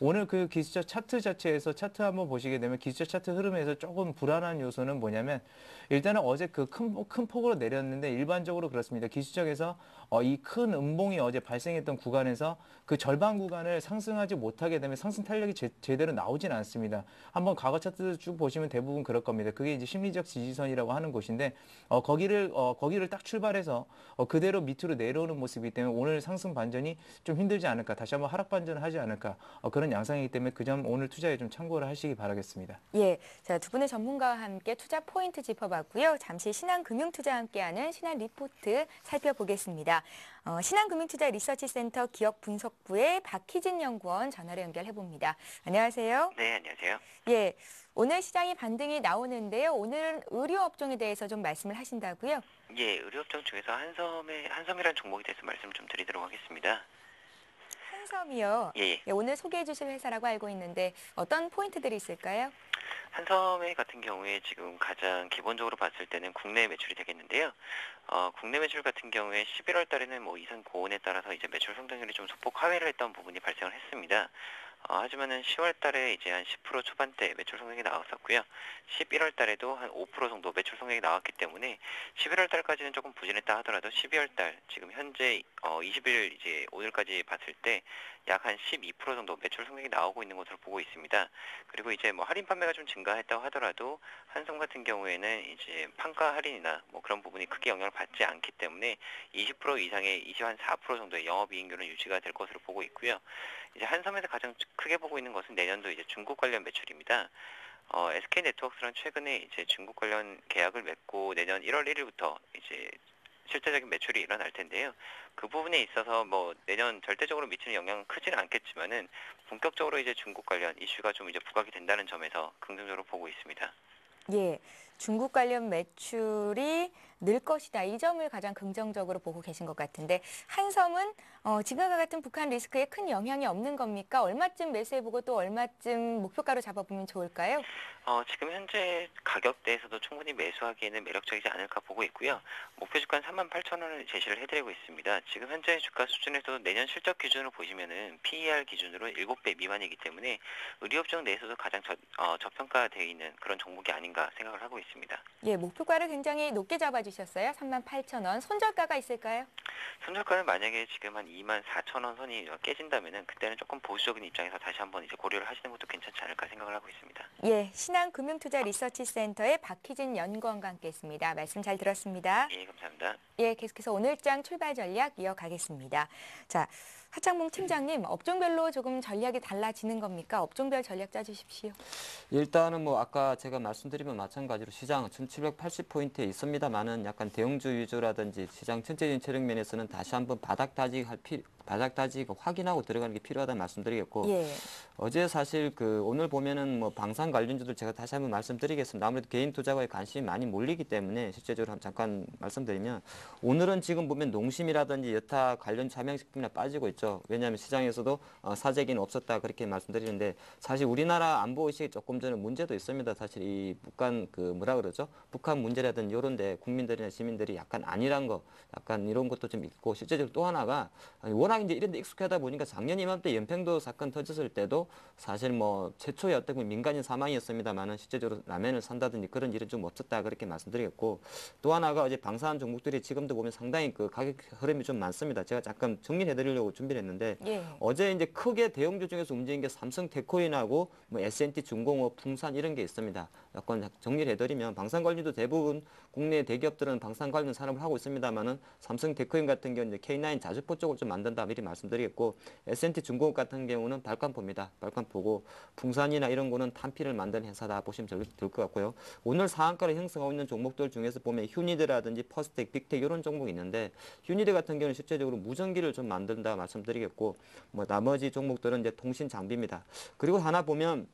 오늘 그 기술적 차트 자체에서 차트 한번 보시게 되면 기술적 차트 흐름에서 조금 불안한 요소는 뭐냐면 일단은 어제 그 큰 폭으로 내렸는데 일반적으로 그렇습니다. 기술적에서 이 큰 음봉이 어제 발생했던 구간에서 그 절반 구간을 상승하지 못하게 되면 상승 탄력이 제대로 나오진 않습니다. 한번 과거 차트를 쭉 보시면 대부분 그럴 겁니다. 그게 이제 심리적 지지선이라고 하는 곳인데 거기를 딱 출발해서 그대로 밑으로 내려오는 모습이기 때문에 오늘 상승 반전이 좀 힘들지 않을까, 다시 한번 하락 반전을 하지 않을까 그런 양상이기 때문에 그 점 오늘 투자에 좀 참고를 하시기 바라겠습니다. 예, 자, 두 분의 전문가와 함께 투자 포인트 짚어봤고요. 잠시 신한금융투자와 함께하는 신한 리포트 살펴보겠습니다. 신한금융투자 리서치센터 기업분석부의 박희진 연구원 전화로 연결해봅니다. 안녕하세요. 네, 안녕하세요. 예, 오늘 시장이 반등이 나오는데요. 오늘은 의료업종에 대해서 좀 말씀을 하신다고요? 예, 의료업종 중에서 한섬이라는 종목에 대해서 말씀 좀 드리도록 하겠습니다. 한섬이요. 예. 예, 오늘 소개해 주실 회사라고 알고 있는데 어떤 포인트들이 있을까요? 한섬의 같은 경우에 지금 가장 기본적으로 봤을 때는 국내 매출이 되겠는데요. 국내 매출 같은 경우에 11월 달에는 뭐 이상 고온에 따라서 이제 매출 성장률이 좀 소폭 하회를 했던 부분이 발생을 했습니다. 하지만은 10월 달에 이제 한 10% 초반대 매출 성장이 나왔었고요. 11월 달에도 한 5% 정도 매출 성장이 나왔기 때문에 11월 달까지는 조금 부진했다 하더라도 12월 달 지금 현재 20일 이제 오늘까지 봤을 때 약 한 12% 정도 매출 성장이 나오고 있는 것으로 보고 있습니다. 그리고 이제 뭐 할인 판매가 좀 증가했다고 하더라도 한섬 같은 경우에는 이제 판가 할인이나 뭐 그런 부분이 크게 영향을 받지 않기 때문에 20% 이상의 24% 정도의 영업이익률은 유지가 될 것으로 보고 있고요. 이제 한섬에서 가장 크게 보고 있는 것은 내년도 이제 중국 관련 매출입니다. SK네트워크랑 최근에 이제 중국 관련 계약을 맺고 내년 1월 1일부터 이제 실제적인 매출이 일어날 텐데요. 그 부분에 있어서 뭐 내년 절대적으로 미치는 영향은 크지는 않겠지만은 본격적으로 이제 중국 관련 이슈가 좀 이제 부각이 된다는 점에서 긍정적으로 보고 있습니다. 예, 중국 관련 매출이 늘 것이다. 이 점을 가장 긍정적으로 보고 계신 것 같은데 한섬은 지금과 같은 북한 리스크에 큰 영향이 없는 겁니까? 얼마쯤 매수해보고 또 얼마쯤 목표가로 잡아보면 좋을까요? 지금 현재 가격대에서도 충분히 매수하기에는 매력적이지 않을까 보고 있고요. 목표 주가는 38,000원을 제시를 해드리고 있습니다. 지금 현재 주가 수준에서도 내년 실적 기준으로 보시면은 PER 기준으로 7배 미만이기 때문에 의료업종 내에서도 가장 저평가되어 있는 그런 종목이 아닌가 생각을 하고 있습니다. 예, 목표가를 굉장히 높게 잡아주셨어요. 38,000원. 손절가가 있을까요? 손절가는 만약에 지금 한 24,000원 선이 깨진다면은 그때는 조금 보수적인 입장에서 다시 한번 이제 고려를 하시는 것도 괜찮지 않을까 생각을 하고 있습니다. 예, 신한금융투자리서치센터의 박희진 연구원과 함께했습니다. 말씀 잘 들었습니다. 예, 감사합니다. 예, 계속해서 오늘장 출발 전략 이어가겠습니다. 자, 하창봉 팀장님, 업종별로 조금 전략이 달라지는 겁니까? 업종별 전략 짜주십시오. 일단은 뭐 아까 제가 말씀드리면 마찬가지로 시장 1780포인트에 있습니다만은 약간 대형주 위주라든지 시장 전체적인 체력 면에서는 다시 한번 바닥 다지 확인하고 들어가는 게 필요하다는 말씀드리겠고 예. 어제 사실 오늘 보면은 뭐 방산 관련주들 제가 다시 한번 말씀드리겠습니다. 아무래도 개인 투자가에 관심이 많이 몰리기 때문에 실제적으로 잠깐 말씀드리면 오늘은 지금 보면 농심이라든지 여타 관련 자명식품이나 빠지고 있죠. 왜냐하면 시장에서도 사재기는 없었다 그렇게 말씀드리는데 사실 우리나라 안보 의식이 조금 전에 문제도 있습니다. 사실 이 북한 북한 문제라든지 이런데 국민들이나 시민들이 약간 아니란 거 약간 이런 것도 좀 있고 실제적으로 또 하나가 워낙 이제 이런 데 익숙하다 보니까 작년 이맘때 연평도 사건 터졌을 때도 사실 뭐 최초의 어떤 민간인 사망이었습니다만은 실제적으로 라면을 산다든지 그런 일은 좀 없었다 그렇게 말씀드리겠고 또 하나가 어제 방사한 종목들이 지금도 보면 상당히 가격 흐름이 좀 많습니다. 제가 잠깐 정리해 드리려고 준비를 했는데 예. 어제 이제 크게 대형주 중에서 움직인 게 삼성테크인하고 뭐 S&T 중공업, 풍산 이런 게 있습니다. 약간 정리를 해드리면 방산 관리도 대부분 국내 대기업들은 방산 관련 산업을 하고 있습니다만은 삼성테크인 같은 경우는 이제 K9 자주포 쪽을 좀 만든다 미리 말씀드리겠고 S&T 중공업 같은 경우는 발관포입니다. 발관포고 풍산이나 이런 거는 탄피를 만드는 회사다 보시면 될 것 같고요. 오늘 상한가를 형성하고 있는 종목들 중에서 보면 휴니드라든지 퍼스텍, 빅텍 이런 종목이 있는데 휴니드 같은 경우는 실제적으로 무전기를 좀 만든다 말씀드리겠고 뭐 나머지 종목들은 이제 통신 장비입니다. 그리고 하나 보면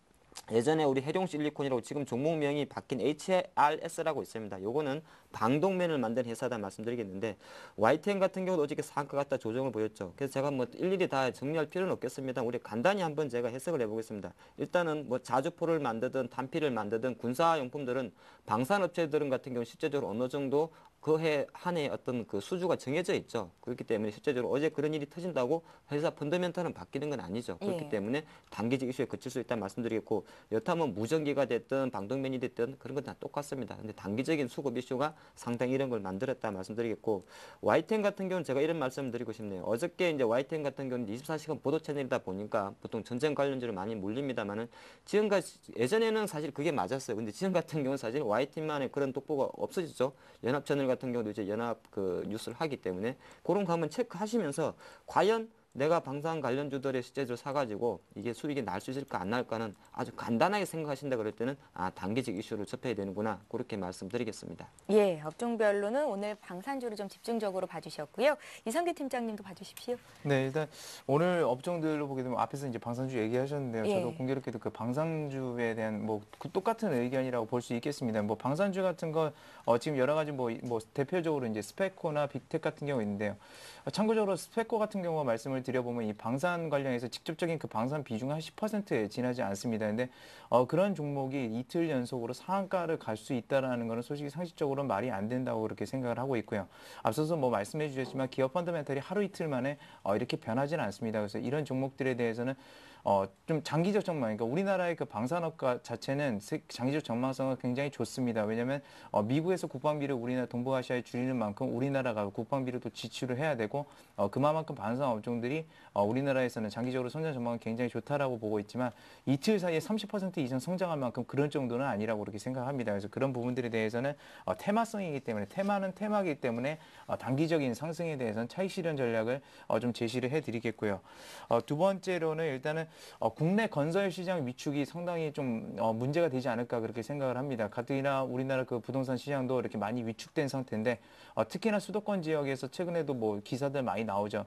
예전에 우리 해룡실리콘이라고 지금 종목명이 바뀐 HRS라고 있습니다. 요거는 방독면을 만든 회사다 말씀드리겠는데 YTN 같은 경우도 어저께 상한가 갖다 조정을 보였죠. 그래서 제가 뭐 일일이 다 정리할 필요는 없겠습니다. 우리 간단히 한번 제가 해석을 해보겠습니다. 일단은 뭐 자주포를 만드든 탄피를 만드든 군사용품들은 방산업체들은 같은 경우 실제적으로 어느 정도 그 해 한 해 어떤 그 수주가 정해져 있죠. 그렇기 때문에 실제적으로 어제 그런 일이 터진다고 회사 펀더멘탈은 바뀌는 건 아니죠. 그렇기 예. 때문에 단기적 이슈에 그칠 수 있다는 말씀드리겠고 여타면 무전기가 됐든 방독면이 됐든 그런 건 다 똑같습니다. 근데 단기적인 수급 이슈가 상당히 이런 걸 만들었다 말씀드리겠고 YTN 같은 경우는 제가 이런 말씀을 드리고 싶네요. 어저께 이제 YTN 같은 경우는 24시간 보도 채널이다 보니까 보통 전쟁 관련주로 많이 몰립니다만은 지금까지 예전에는 사실 그게 맞았어요. 근데 지금 같은 경우는 사실 YTN만의 그런 독보가 없어졌죠. 연합 채널 같은 경우도 이제 연합 뉴스를 하기 때문에 그런 거 한번 체크하시면서 과연 내가 방산 관련주들의 실제로 사가지고 이게 수익이 날 수 있을까 안 날까는 아주 간단하게 생각하신다 그럴 때는 단기적 이슈를 접해야 되는구나 그렇게 말씀드리겠습니다. 예, 업종별로는 오늘 방산주를 좀 집중적으로 봐주셨고요. 이성규 팀장님도 봐주십시오. 네, 일단 오늘 업종들로 보게 되면 앞에서 이제 방산주 얘기하셨는데요. 예. 저도 공교롭게도 그 방산주에 대한 똑같은 의견이라고 볼 수 있겠습니다. 뭐 방산주 같은 건 지금 여러 가지 뭐 대표적으로 이제 스페코나 빅텍 같은 경우 있는데요. 참고적으로 스페코 같은 경우 말씀을 드려보면 이 방산 관련해서 직접적인 그 방산 비중은 한 10%에 지나지 않습니다. 근데 그런 종목이 이틀 연속으로 상한가를 갈 수 있다라는 것은 솔직히 상식적으로 말이 안 된다고 그렇게 생각을 하고 있고요. 앞서서 뭐 말씀해 주셨지만 기업 펀더멘털이 하루 이틀 만에 이렇게 변하지는 않습니다. 그래서 이런 종목들에 대해서는 좀 장기적 전망, 그러니까 우리나라의 그 방산업가 자체는 장기적 전망성은 굉장히 좋습니다. 왜냐하면 미국에서 국방비를 우리나라 동북아시아에 줄이는 만큼 우리나라가 국방비를 또 지출을 해야 되고 그만큼 방산 업종들이 우리나라에서는 장기적으로 성장 전망은 굉장히 좋다라고 보고 있지만 이틀 사이에 30% 이상 성장할 만큼 그런 정도는 아니라고 그렇게 생각합니다. 그래서 그런 부분들에 대해서는 테마성이기 때문에 테마는 테마이기 때문에 단기적인 상승에 대해서는 차익 실현 전략을 좀 제시를 해드리겠고요. 두 번째로는 일단은 국내 건설 시장 위축이 상당히 좀 문제가 되지 않을까 그렇게 생각을 합니다. 가뜩이나 우리나라 그 부동산 시장도 이렇게 많이 위축된 상태인데 특히나 수도권 지역에서 최근에도 뭐 기사들 많이 나오죠.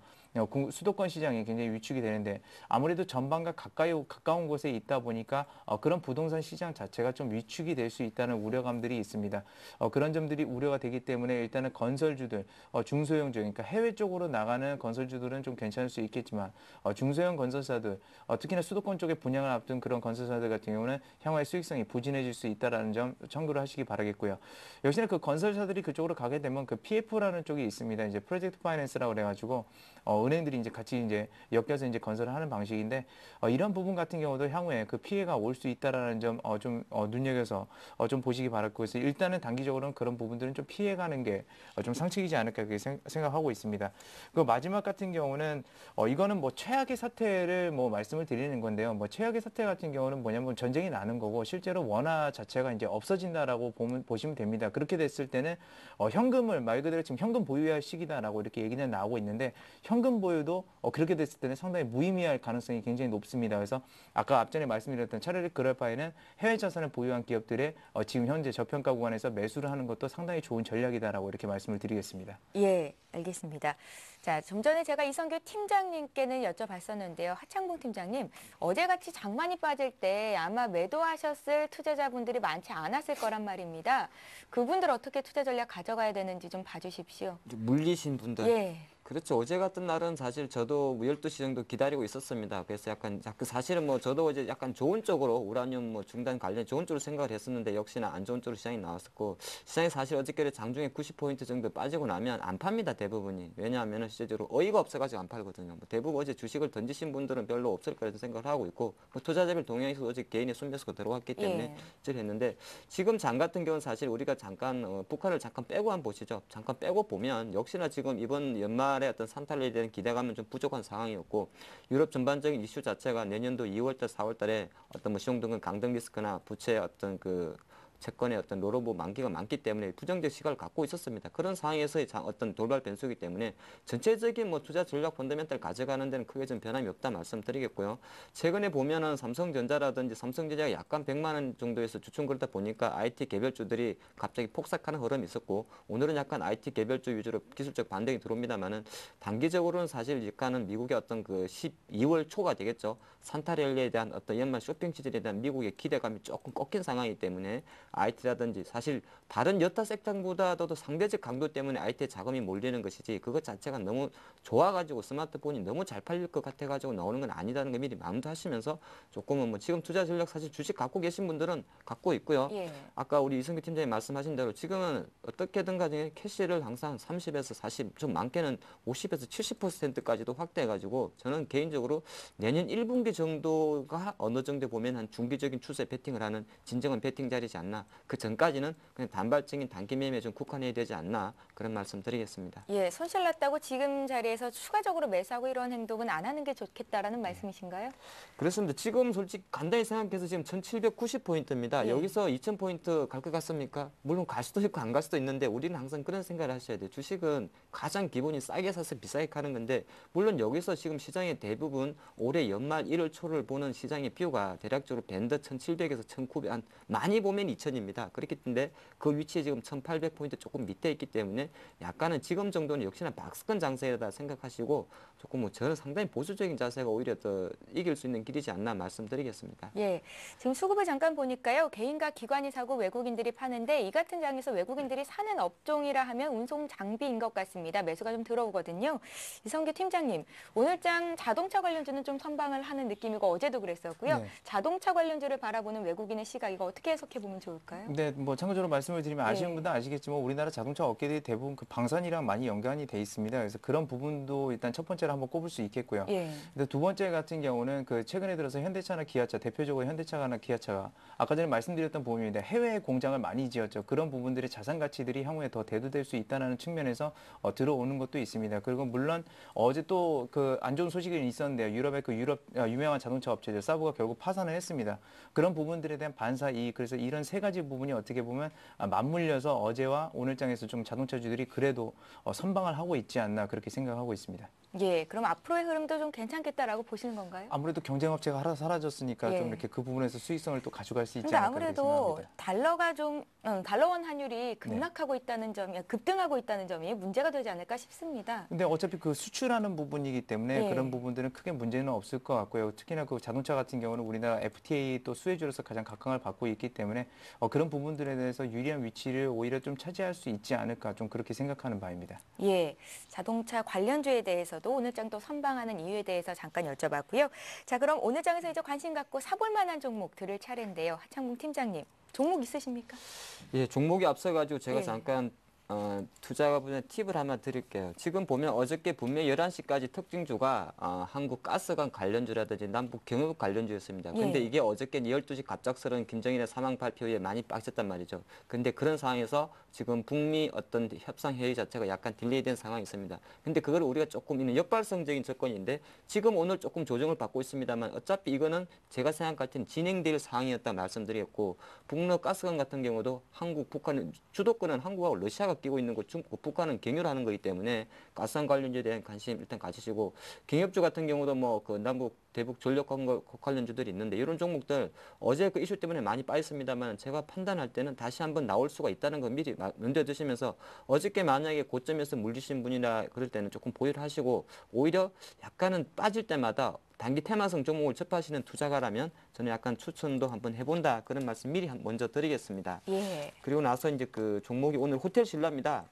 수도권 시장이 굉장히 위축이 되는데 아무래도 전방과 가까운 곳에 있다 보니까 그런 부동산 시장 자체가 좀 위축이 될 수 있다는 우려감들이 있습니다. 그런 점들이 우려가 되기 때문에 일단은 건설주들, 중소형주, 그러니까 해외 쪽으로 나가는 건설주들은 좀 괜찮을 수 있겠지만 중소형 건설사들, 특히나 수도권 쪽에 분양을 앞둔 그런 건설사들 같은 경우는 향후에 수익성이 부진해질 수 있다는 점 참고를 하시기 바라겠고요. 역시나 그 건설사들이 그쪽으로 가게 되면 그 PF라는 쪽이 있습니다. 이제 프로젝트 파이낸스라고 그래가지고 은행들이 이제 같이 같이 이제 엮여서 이제 건설을 하는 방식인데 이런 부분 같은 경우도 향후에 그 피해가 올 수 있다라는 점 좀 눈여겨서 좀 보시기 바랄 것 같아요. 일단은 단기적으로는 그런 부분들은 좀 피해가는 게 좀 상책이지 않을까 그렇게 생각하고 있습니다. 그 마지막 같은 경우는 이거는 뭐 최악의 사태를 뭐 말씀을 드리는 건데요. 뭐 최악의 사태 같은 경우는 뭐냐면 전쟁이 나는 거고 실제로 원화 자체가 이제 없어진다라고 보시면 됩니다. 그렇게 됐을 때는 현금을 말 그대로 지금 현금 보유할 시기다라고 이렇게 얘기는 나오고 있는데 현금 보유도 그렇게 됐을 때는 상당히 무의미할 가능성이 굉장히 높습니다. 그래서 아까 앞전에 말씀드렸던 차라리 그럴 바에는 해외 자산을 보유한 기업들의 지금 현재 저평가 구간에서 매수를 하는 것도 상당히 좋은 전략이다라고 이렇게 말씀을 드리겠습니다. 예, 알겠습니다. 자, 좀 전에 제가 이성규 팀장님께는 여쭤봤었는데요. 하창봉 팀장님, 어제같이 장만이 빠질 때 아마 매도하셨을 투자자분들이 많지 않았을 거란 말입니다. 그분들 어떻게 투자 전략 가져가야 되는지 좀 봐주십시오. 물리신 분들. 예. 그렇죠. 어제 같은 날은 사실 저도 12시 정도 기다리고 있었습니다. 그래서 약간 사실은 뭐 저도 어제 약간 좋은 쪽으로 우라늄 뭐 중단 관련 좋은 쪽으로 생각을 했었는데 역시나 안 좋은 쪽으로 시장이 나왔었고 시장이 사실 어저께 장중에 90포인트 정도 빠지고 나면 안 팝니다. 대부분이. 왜냐하면 실제적으로 어이가 없어가지고 안 팔거든요. 뭐 대부분 어제 주식을 던지신 분들은 별로 없을 거라고 생각을 하고 있고 뭐 투자자별 동향에서 어제 개인의 순매수가 들어왔기 때문에 했는데 지금 장 같은 경우는 사실 우리가 잠깐 북한을 잠깐 빼고 한번 보시죠. 잠깐 빼고 보면 역시나 지금 이번 연말 어떤 산탈에 대한 기대감은 좀 부족한 상황이었고 유럽 전반적인 이슈 자체가 내년도 2월달, 4월달에 어떤 뭐 시용등급 강등 리스크나 부채의 어떤 그 채권의 어떤 롤오버 만기가 많기 때문에 부정적 시각을 갖고 있었습니다. 그런 상황에서의 어떤 돌발 변수이기 때문에 전체적인 뭐 투자 전략 펀더멘탈 가져가는 데는 크게 좀 변함이 없다 말씀드리겠고요. 최근에 보면은 삼성전자라든지 삼성전자가 약간 100만 원 정도에서 주춤 그러다 보니까 IT 개별주들이 갑자기 폭삭하는 흐름이 있었고 오늘은 약간 IT 개별주 위주로 기술적 반등이 들어옵니다만은 단기적으로는 사실 약간은 미국의 어떤 그 12월 초가 되겠죠. 산타랠리에 대한 어떤 연말 쇼핑 시즌에 대한 미국의 기대감이 조금 꺾인 상황이기 때문에 IT라든지 사실 다른 여타 섹터보다도 상대적 강도 때문에 IT에 자금이 몰리는 것이지 그것 자체가 너무 좋아가지고 스마트폰이 너무 잘 팔릴 것 같아가지고 나오는 건 아니다는 거 미리 마음도 하시면서 조금은 뭐 지금 투자 전략 사실 주식 갖고 계신 분들은 갖고 있고요. 아까 우리 이성규 팀장님 말씀하신 대로 지금은 어떻게든 간에 캐시를 항상 30에서 40, 좀 많게는 50에서 70%까지도 확대해가지고 저는 개인적으로 내년 1분기 정도가 어느 정도 보면 한 중기적인 추세 베팅을 하는 진정한 베팅 자리지 않나. 그 전까지는 그냥 단발적인 단기 매매에 좀 국한해야 되지 않나 그런 말씀 드리겠습니다. 예, 손실 났다고 지금 자리에서 추가적으로 매수하고 이런 행동은 안 하는 게 좋겠다라는 말씀이신가요? 그렇습니다. 지금 솔직히 간단히 생각해서 지금 1790포인트입니다. 여기서 2000포인트 갈 것 같습니까? 물론 갈 수도 있고 안 갈 수도 있는데 우리는 항상 그런 생각을 하셔야 돼요. 주식은 가장 기본이 싸게 사서 비싸게 가는 건데 물론 여기서 지금 시장의 대부분 올해 연말 1월 초를 보는 시장의 뷰가 대략적으로 밴드 1700에서 1900, 한 많이 보면 2000입니다. 그렇기 때문에 그 위치에 지금 1800포인트 조금 밑에 있기 때문에 약간은 지금 정도는 역시나 박스권 장세다 생각하시고 조금 뭐 저는 상당히 보수적인 자세가 오히려 더 이길 수 있는 길이지 않나 말씀드리겠습니다. 예, 지금 수급을 잠깐 보니까요. 개인과 기관이 사고 외국인들이 파는데 이 같은 장에서 외국인들이 사는 업종이라 하면 운송 장비인 것 같습니다. 매수가 좀 들어오거든요. 이성규 팀장님, 오늘 장 자동차 관련주는 좀 선방을 하는 느낌이고 어제도 그랬었고요. 자동차 관련주를 바라보는 외국인의 시각 이거 어떻게 해석해 보면 좋을까요? 네, 뭐 참고적으로 말씀을 드리면 아시는 분들은 아시겠지만 우리나라 자동차 업계들이 대부분 그 방산이랑 많이 연관이 돼 있습니다. 그래서 그런 부분도 일단 첫 번째로 한번 꼽을 수 있겠고요. 근데 두 번째 같은 경우는 그 최근에 들어서 현대차나 기아차, 대표적으로 현대차나 기아차가 아까 전에 말씀드렸던 부분인데 해외에 공장을 많이 지었죠. 그런 부분들의 자산 가치들이 향후에 더 대두될 수 있다는 측면에서 들어오는 것도 있습니다. 그리고 물론 어제 또 그 안 좋은 소식이 있었는데요. 유럽의 그 유명한 자동차 업체들 사브가 결국 파산을 했습니다. 그런 부분들에 대한 반사 이익, 그래서 이런 세 가지 부분이 어떻게 보면 맞물려서 어제와 오늘장에서 좀 자동차주들이 그래도 선방을 하고 있지 않나 그렇게 생각하고 있습니다. 예, 그럼 앞으로의 흐름도 좀 괜찮겠다라고 보시는 건가요? 아무래도 경쟁업체가 하나 사라졌으니까 좀 이렇게 그 부분에서 수익성을 또 가져갈 수 있지 근데 않을까 그렇게 아무래도 생각합니다. 달러가 좀 달러원 환율이 급락하고 있다는 점이 급등하고 있다는 점이 문제가 되지 않을까 싶습니다. 근데 어차피 그 수출하는 부분이기 때문에 그런 부분들은 크게 문제는 없을 것 같고요. 특히나 그 자동차 같은 경우는 우리나라 FTA 또 수혜주로서 가장 각광을 받고 있기 때문에 그런 부분들에 대해서 유리한 위치를 오히려 좀 차지할 수 있지 않을까 좀 그렇게 생각하는 바입니다. 예, 자동차 관련주에 대해서도 오늘 장 또 선방하는 이유에 대해서 잠깐 여쭤봤고요. 자, 그럼 오늘 장에서 이제 관심 갖고 사볼 만한 종목 들을 차례인데요. 하창봉 팀장님, 종목 있으십니까? 예, 종목이 앞서가지고 제가 잠깐 투자 분야 팁을 하나 드릴게요. 지금 보면 어저께 분명히 11시까지 특징주가 한국 가스관 관련주라든지 남북 경협 관련주였습니다. 근데 예. 이게 어저께 12시 갑작스러운 김정일의 사망 발표 후에 많이 빠졌단 말이죠. 근데 그런 상황에서 지금 북미 어떤 협상 회의 자체가 약간 딜레이된 상황이 있습니다. 근데 그걸 우리가 조금 있는 역발성적인 접근인데 지금 오늘 조금 조정을 받고 있습니다만 어차피 이거는 제가 생각할 때는 진행될 상황이었다 말씀드렸고 북러 가스관 같은 경우도 한국, 북한 주도권은 한국하고 러시아가 끼고 있는 거 중국, 북한은 경유를 하는 거기 때문에 가스관 관련주에 대한 관심 일단 가지시고 경협주 같은 경우도 뭐 그 남북 대북 전력 관련주들이 있는데 이런 종목들 어제 그 이슈 때문에 많이 빠졌습니다만 제가 판단할 때는 다시 한번 나올 수가 있다는 거 미리 면제 드시면서 어저께 만약에 고점에서 물리신 분이나 그럴 때는 조금 보유를 하시고 오히려 약간은 빠질 때마다 단기 테마성 종목을 접하시는 투자가라면 저는 약간 추천도 한번 해본다 그런 말씀 미리 먼저 드리겠습니다. 예. 그리고 나서 이제 그 종목이 오늘 호텔 신라입니다.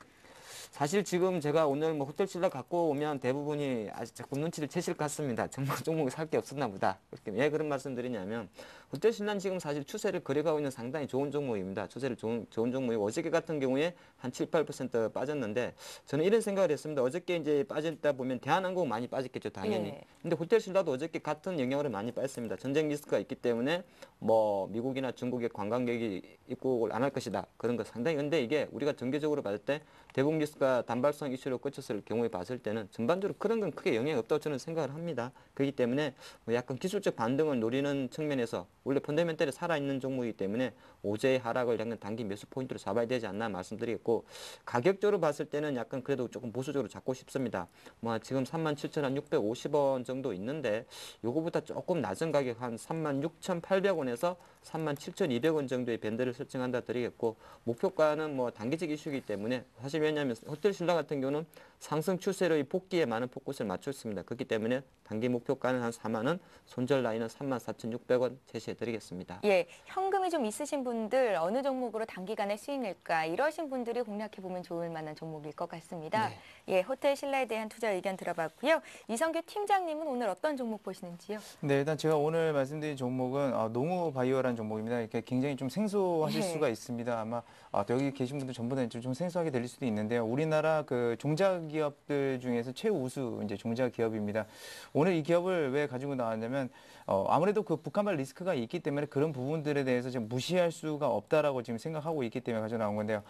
사실 지금 제가 오늘 뭐 호텔 신라 갖고 오면 대부분이 아직 자꾸 눈치를 채실 것 같습니다. 정말 종목이 살 게 없었나 보다. 그렇게 왜 그런 말씀 드리냐면 호텔 신라는 지금 사실 추세를 그려가고 있는 상당히 좋은 종목입니다. 추세를 좋은 종목이고 어저께 같은 경우에 한 7, 8% 빠졌는데 저는 이런 생각을 했습니다. 어저께 이제 빠졌다 보면 대한항공 많이 빠졌겠죠, 당연히. 예. 근데 호텔 신라도 어저께 같은 영향으로 많이 빠졌습니다. 전쟁 리스크가 있기 때문에 뭐 미국이나 중국의 관광객이 입국을 안 할 것이다. 그런 거 상당히 근데 이게 우리가 전개적으로 봤을 때 대북 리스크가 단발성 이슈로 끝쳤을 경우에 봤을 때는 전반적으로 그런 건 크게 영향이 없다고 저는 생각을 합니다. 그렇기 때문에 뭐 약간 기술적 반등을 노리는 측면에서 원래 펀더멘털이 살아있는 종목이기 때문에 오제의 하락을 약간 단기 매수 포인트로 잡아야 되지 않나 말씀드리겠고 가격적으로 봤을 때는 약간 그래도 조금 보수적으로 잡고 싶습니다. 뭐 지금 37,650원 정도 있는데 요거보다 조금 낮은 가격 한 36,800원에서 37,200원 정도의 밴드를 설정한다 드리겠고 목표가는 뭐 단기적 이슈이기 때문에 사실 왜냐하면 호텔 신라 같은 경우는 상승 추세로의 복귀에 많은 포커스를 맞추고 있습니다. 그렇기 때문에 단기 목표가는 한 4만 원, 손절 라인은 34,600원 제시해 드리겠습니다. 예, 현금이 좀 있으신 분들 어느 종목으로 단기간에 수익 낼까 이러신 분들이 공략해 보면 좋을 만한 종목일 것 같습니다. 네. 예, 호텔 신라에 대한 투자 의견 들어봤고요. 이성규 팀장님은 오늘 어떤 종목 보시는지요? 네, 일단 제가 오늘 말씀드린 종목은 농우 바이오라는 종목입니다. 이렇게 굉장히 좀 생소하실 네. 수가 있습니다. 아마 여기 계신 분들 전부 다 좀 생소하게 들릴 수도 있는데요. 우리나라 그 종자기업들 중에서 최우수 이제 종자기업입니다. 오늘 이 기업을 왜 가지고 나왔냐면 아무래도 그 북한발 리스크가 있기 때문에 그런 부분들에 대해서 지금 무시할 수가 없다라고 지금 생각하고 있기 때문에 가지고 나온 건데요.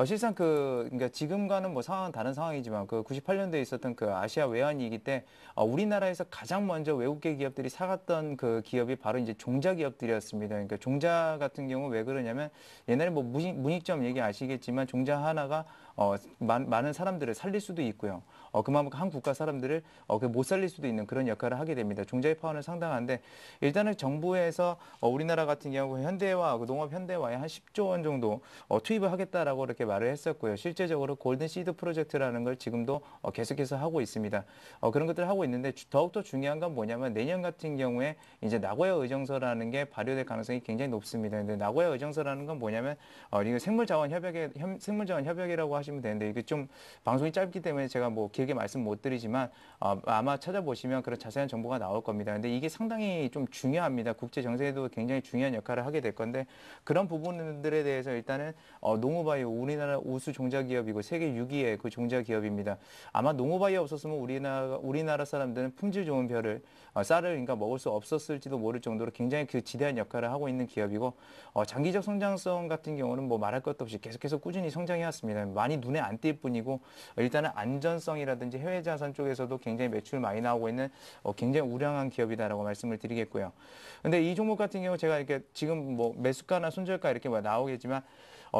실상 그러니까 지금과는 뭐 상황은 다른 상황이지만 그 98년도에 있었던 그 아시아 외환위기 때 우리나라에서 가장 먼저 외국계 기업들이 사갔던 그 기업이 바로 이제 종자기업들이었습니다. 그러니까 종자 같은 경우 왜 그러냐면 옛날에 뭐 문익점 얘기 아시겠지만 종자 하나가 많은 사람들을 살릴 수도 있고요. 그만큼 한 국가 사람들을 못 살릴 수도 있는 그런 역할을 하게 됩니다. 종자의 파워는 상당한데 일단은 정부에서 우리나라 같은 경우 현대화, 농업 현대화에 한 10조 원 정도 투입을 하겠다라고 이렇게 말을 했었고요. 실제적으로 골든 시드 프로젝트라는 걸 지금도 계속해서 하고 있습니다. 그런 것들을 하고 있는데 더욱더 중요한 건 뭐냐면 내년 같은 경우에 이제 나고야 의정서라는 게 발효될 가능성이 굉장히 높습니다. 근데 나고야 의정서라는 건 뭐냐면 이거 생물자원 협약이라고 하시면 되는데 이게 좀 방송이 짧기 때문에 제가 뭐 길게 말씀 못 드리지만 아마 찾아보시면 그런 자세한 정보가 나올 겁니다. 근데 이게 상당히 좀 중요합니다. 국제 정세에도 굉장히 중요한 역할을 하게 될 건데 그런 부분들에 대해서 일단은 농우바이오 우리나라 우수 종자기업이고 세계 6위의 그 종자기업입니다. 아마 농우바이오 없었으면 우리나라 사람들은 품질 좋은 쌀을 그러니까 먹을 수 없었을지도 모를 정도로 굉장히 그 지대한 역할을 하고 있는 기업이고 장기적 성장성 같은 경우는 뭐 말할 것도 없이 계속해서 꾸준히 성장해 왔습니다. 많이 눈에 안 띌 뿐이고 일단은 안전성이라든지 해외 자산 쪽에서도 굉장히 매출 많이 나오고 있는 굉장히 우량한 기업이다라고 말씀을 드리겠고요. 근데 이 종목 같은 경우 제가 이렇게 지금 뭐 매수가나 손절가 이렇게 나오겠지만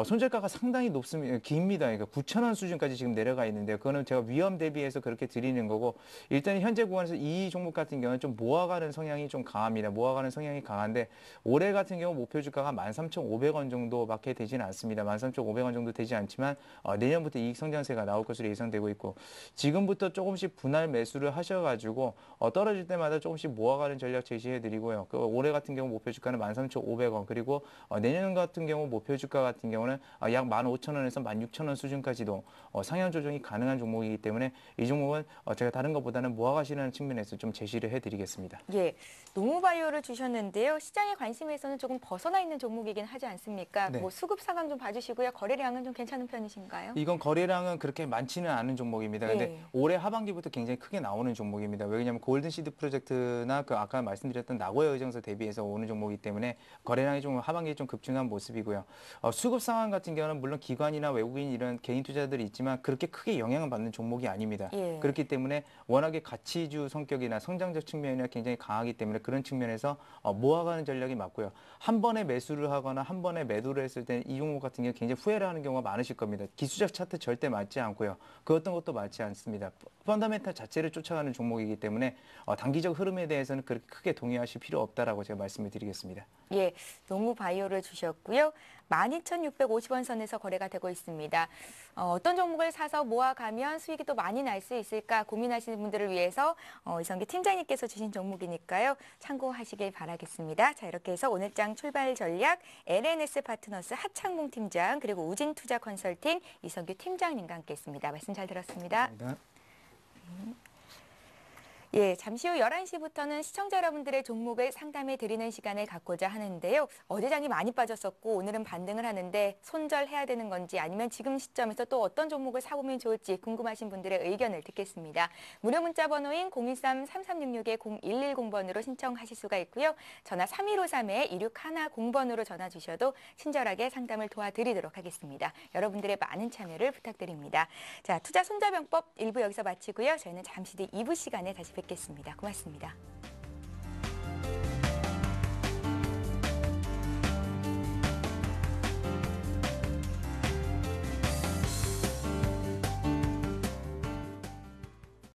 손절가가 상당히 높습니다. 깁니다. 그러니까 9,000원 수준까지 지금 내려가 있는데요. 그거는 제가 위험 대비해서 그렇게 드리는 거고 일단 현재 구간에서 이 종목 같은 경우는 좀 모아가는 성향이 좀 강합니다. 모아가는 성향이 강한데 올해 같은 경우 목표 주가가 13,500원 정도밖에 되지는 않습니다. 13,500원 정도 되지 않지만 내년부터 이익 성장세가 나올 것으로 예상되고 있고 지금부터 조금씩 분할 매수를 하셔가지고 떨어질 때마다 조금씩 모아가는 전략 제시해드리고요. 올해 같은 경우 목표 주가는 13,500원 그리고 내년 같은 경우 목표 주가 같은 경우 경우는 약 15,000원에서 16,000원 수준까지도 상향 조정이 가능한 종목이기 때문에 이 종목은 제가 다른 것보다는 모아가시라는 측면에서 좀 제시를 해드리겠습니다. 예, 농우바이오를 주셨는데요. 시장의 관심에서는 조금 벗어나 있는 종목이긴 하지 않습니까? 네. 뭐 수급 상황 좀 봐주시고요. 거래량은 좀 괜찮은 편이신가요? 이건 거래량은 그렇게 많지는 않은 종목입니다. 근데 예. 올해 하반기부터 굉장히 크게 나오는 종목입니다. 왜냐하면 골든시드 프로젝트나 그 아까 말씀드렸던 나고야 의정서 대비해서 오는 종목이기 때문에 거래량이 좀 하반기에 좀 급증한 모습이고요. 수급 상황 같은 경우는 물론 기관이나 외국인 이런 개인 투자들이 있지만 그렇게 크게 영향을 받는 종목이 아닙니다. 예. 그렇기 때문에 워낙에 가치주 성격이나 성장적 측면이나 굉장히 강하기 때문에 그런 측면에서 모아가는 전략이 맞고요. 한 번에 매수를 하거나 한 번에 매도를 했을 때 이 종목 같은 경우 굉장히 후회를 하는 경우가 많으실 겁니다. 기술적 차트 절대 맞지 않고요. 그 어떤 것도 맞지 않습니다. 펀더멘탈 자체를 쫓아가는 종목이기 때문에 단기적 흐름에 대해서는 그렇게 크게 동의하실 필요 없다라고 제가 말씀을 드리겠습니다. 예, 농우바이오를 주셨고요. 12,650원 선에서 거래가 되고 있습니다. 어떤 종목을 사서 모아가면 수익이 또 많이 날 수 있을까 고민하시는 분들을 위해서 이성기 팀장님께서 주신 종목이니까요. 참고하시길 바라겠습니다. 자, 이렇게 해서 오늘장 출발 전략 LNS 파트너스 하창봉 팀장 그리고 우진투자 컨설팅 이성규 팀장님과 함께했습니다. 말씀 잘 들었습니다. 감사합니다. 예, 잠시 후 11시부터는 시청자 여러분들의 종목을 상담해 드리는 시간을 갖고자 하는데요. 어제 장이 많이 빠졌었고 오늘은 반등을 하는데 손절해야 되는 건지 아니면 지금 시점에서 또 어떤 종목을 사보면 좋을지 궁금하신 분들의 의견을 듣겠습니다. 무료 문자 번호인 013-3366-0110번으로 신청하실 수가 있고요. 전화 3153-2610번으로 전화 주셔도 친절하게 상담을 도와드리도록 하겠습니다. 여러분들의 많은 참여를 부탁드립니다. 자, 투자 손자병법 1부 여기서 마치고요. 저희는 잠시 뒤 2부 시간에 다시 뵙겠습니다. 고맙습니다.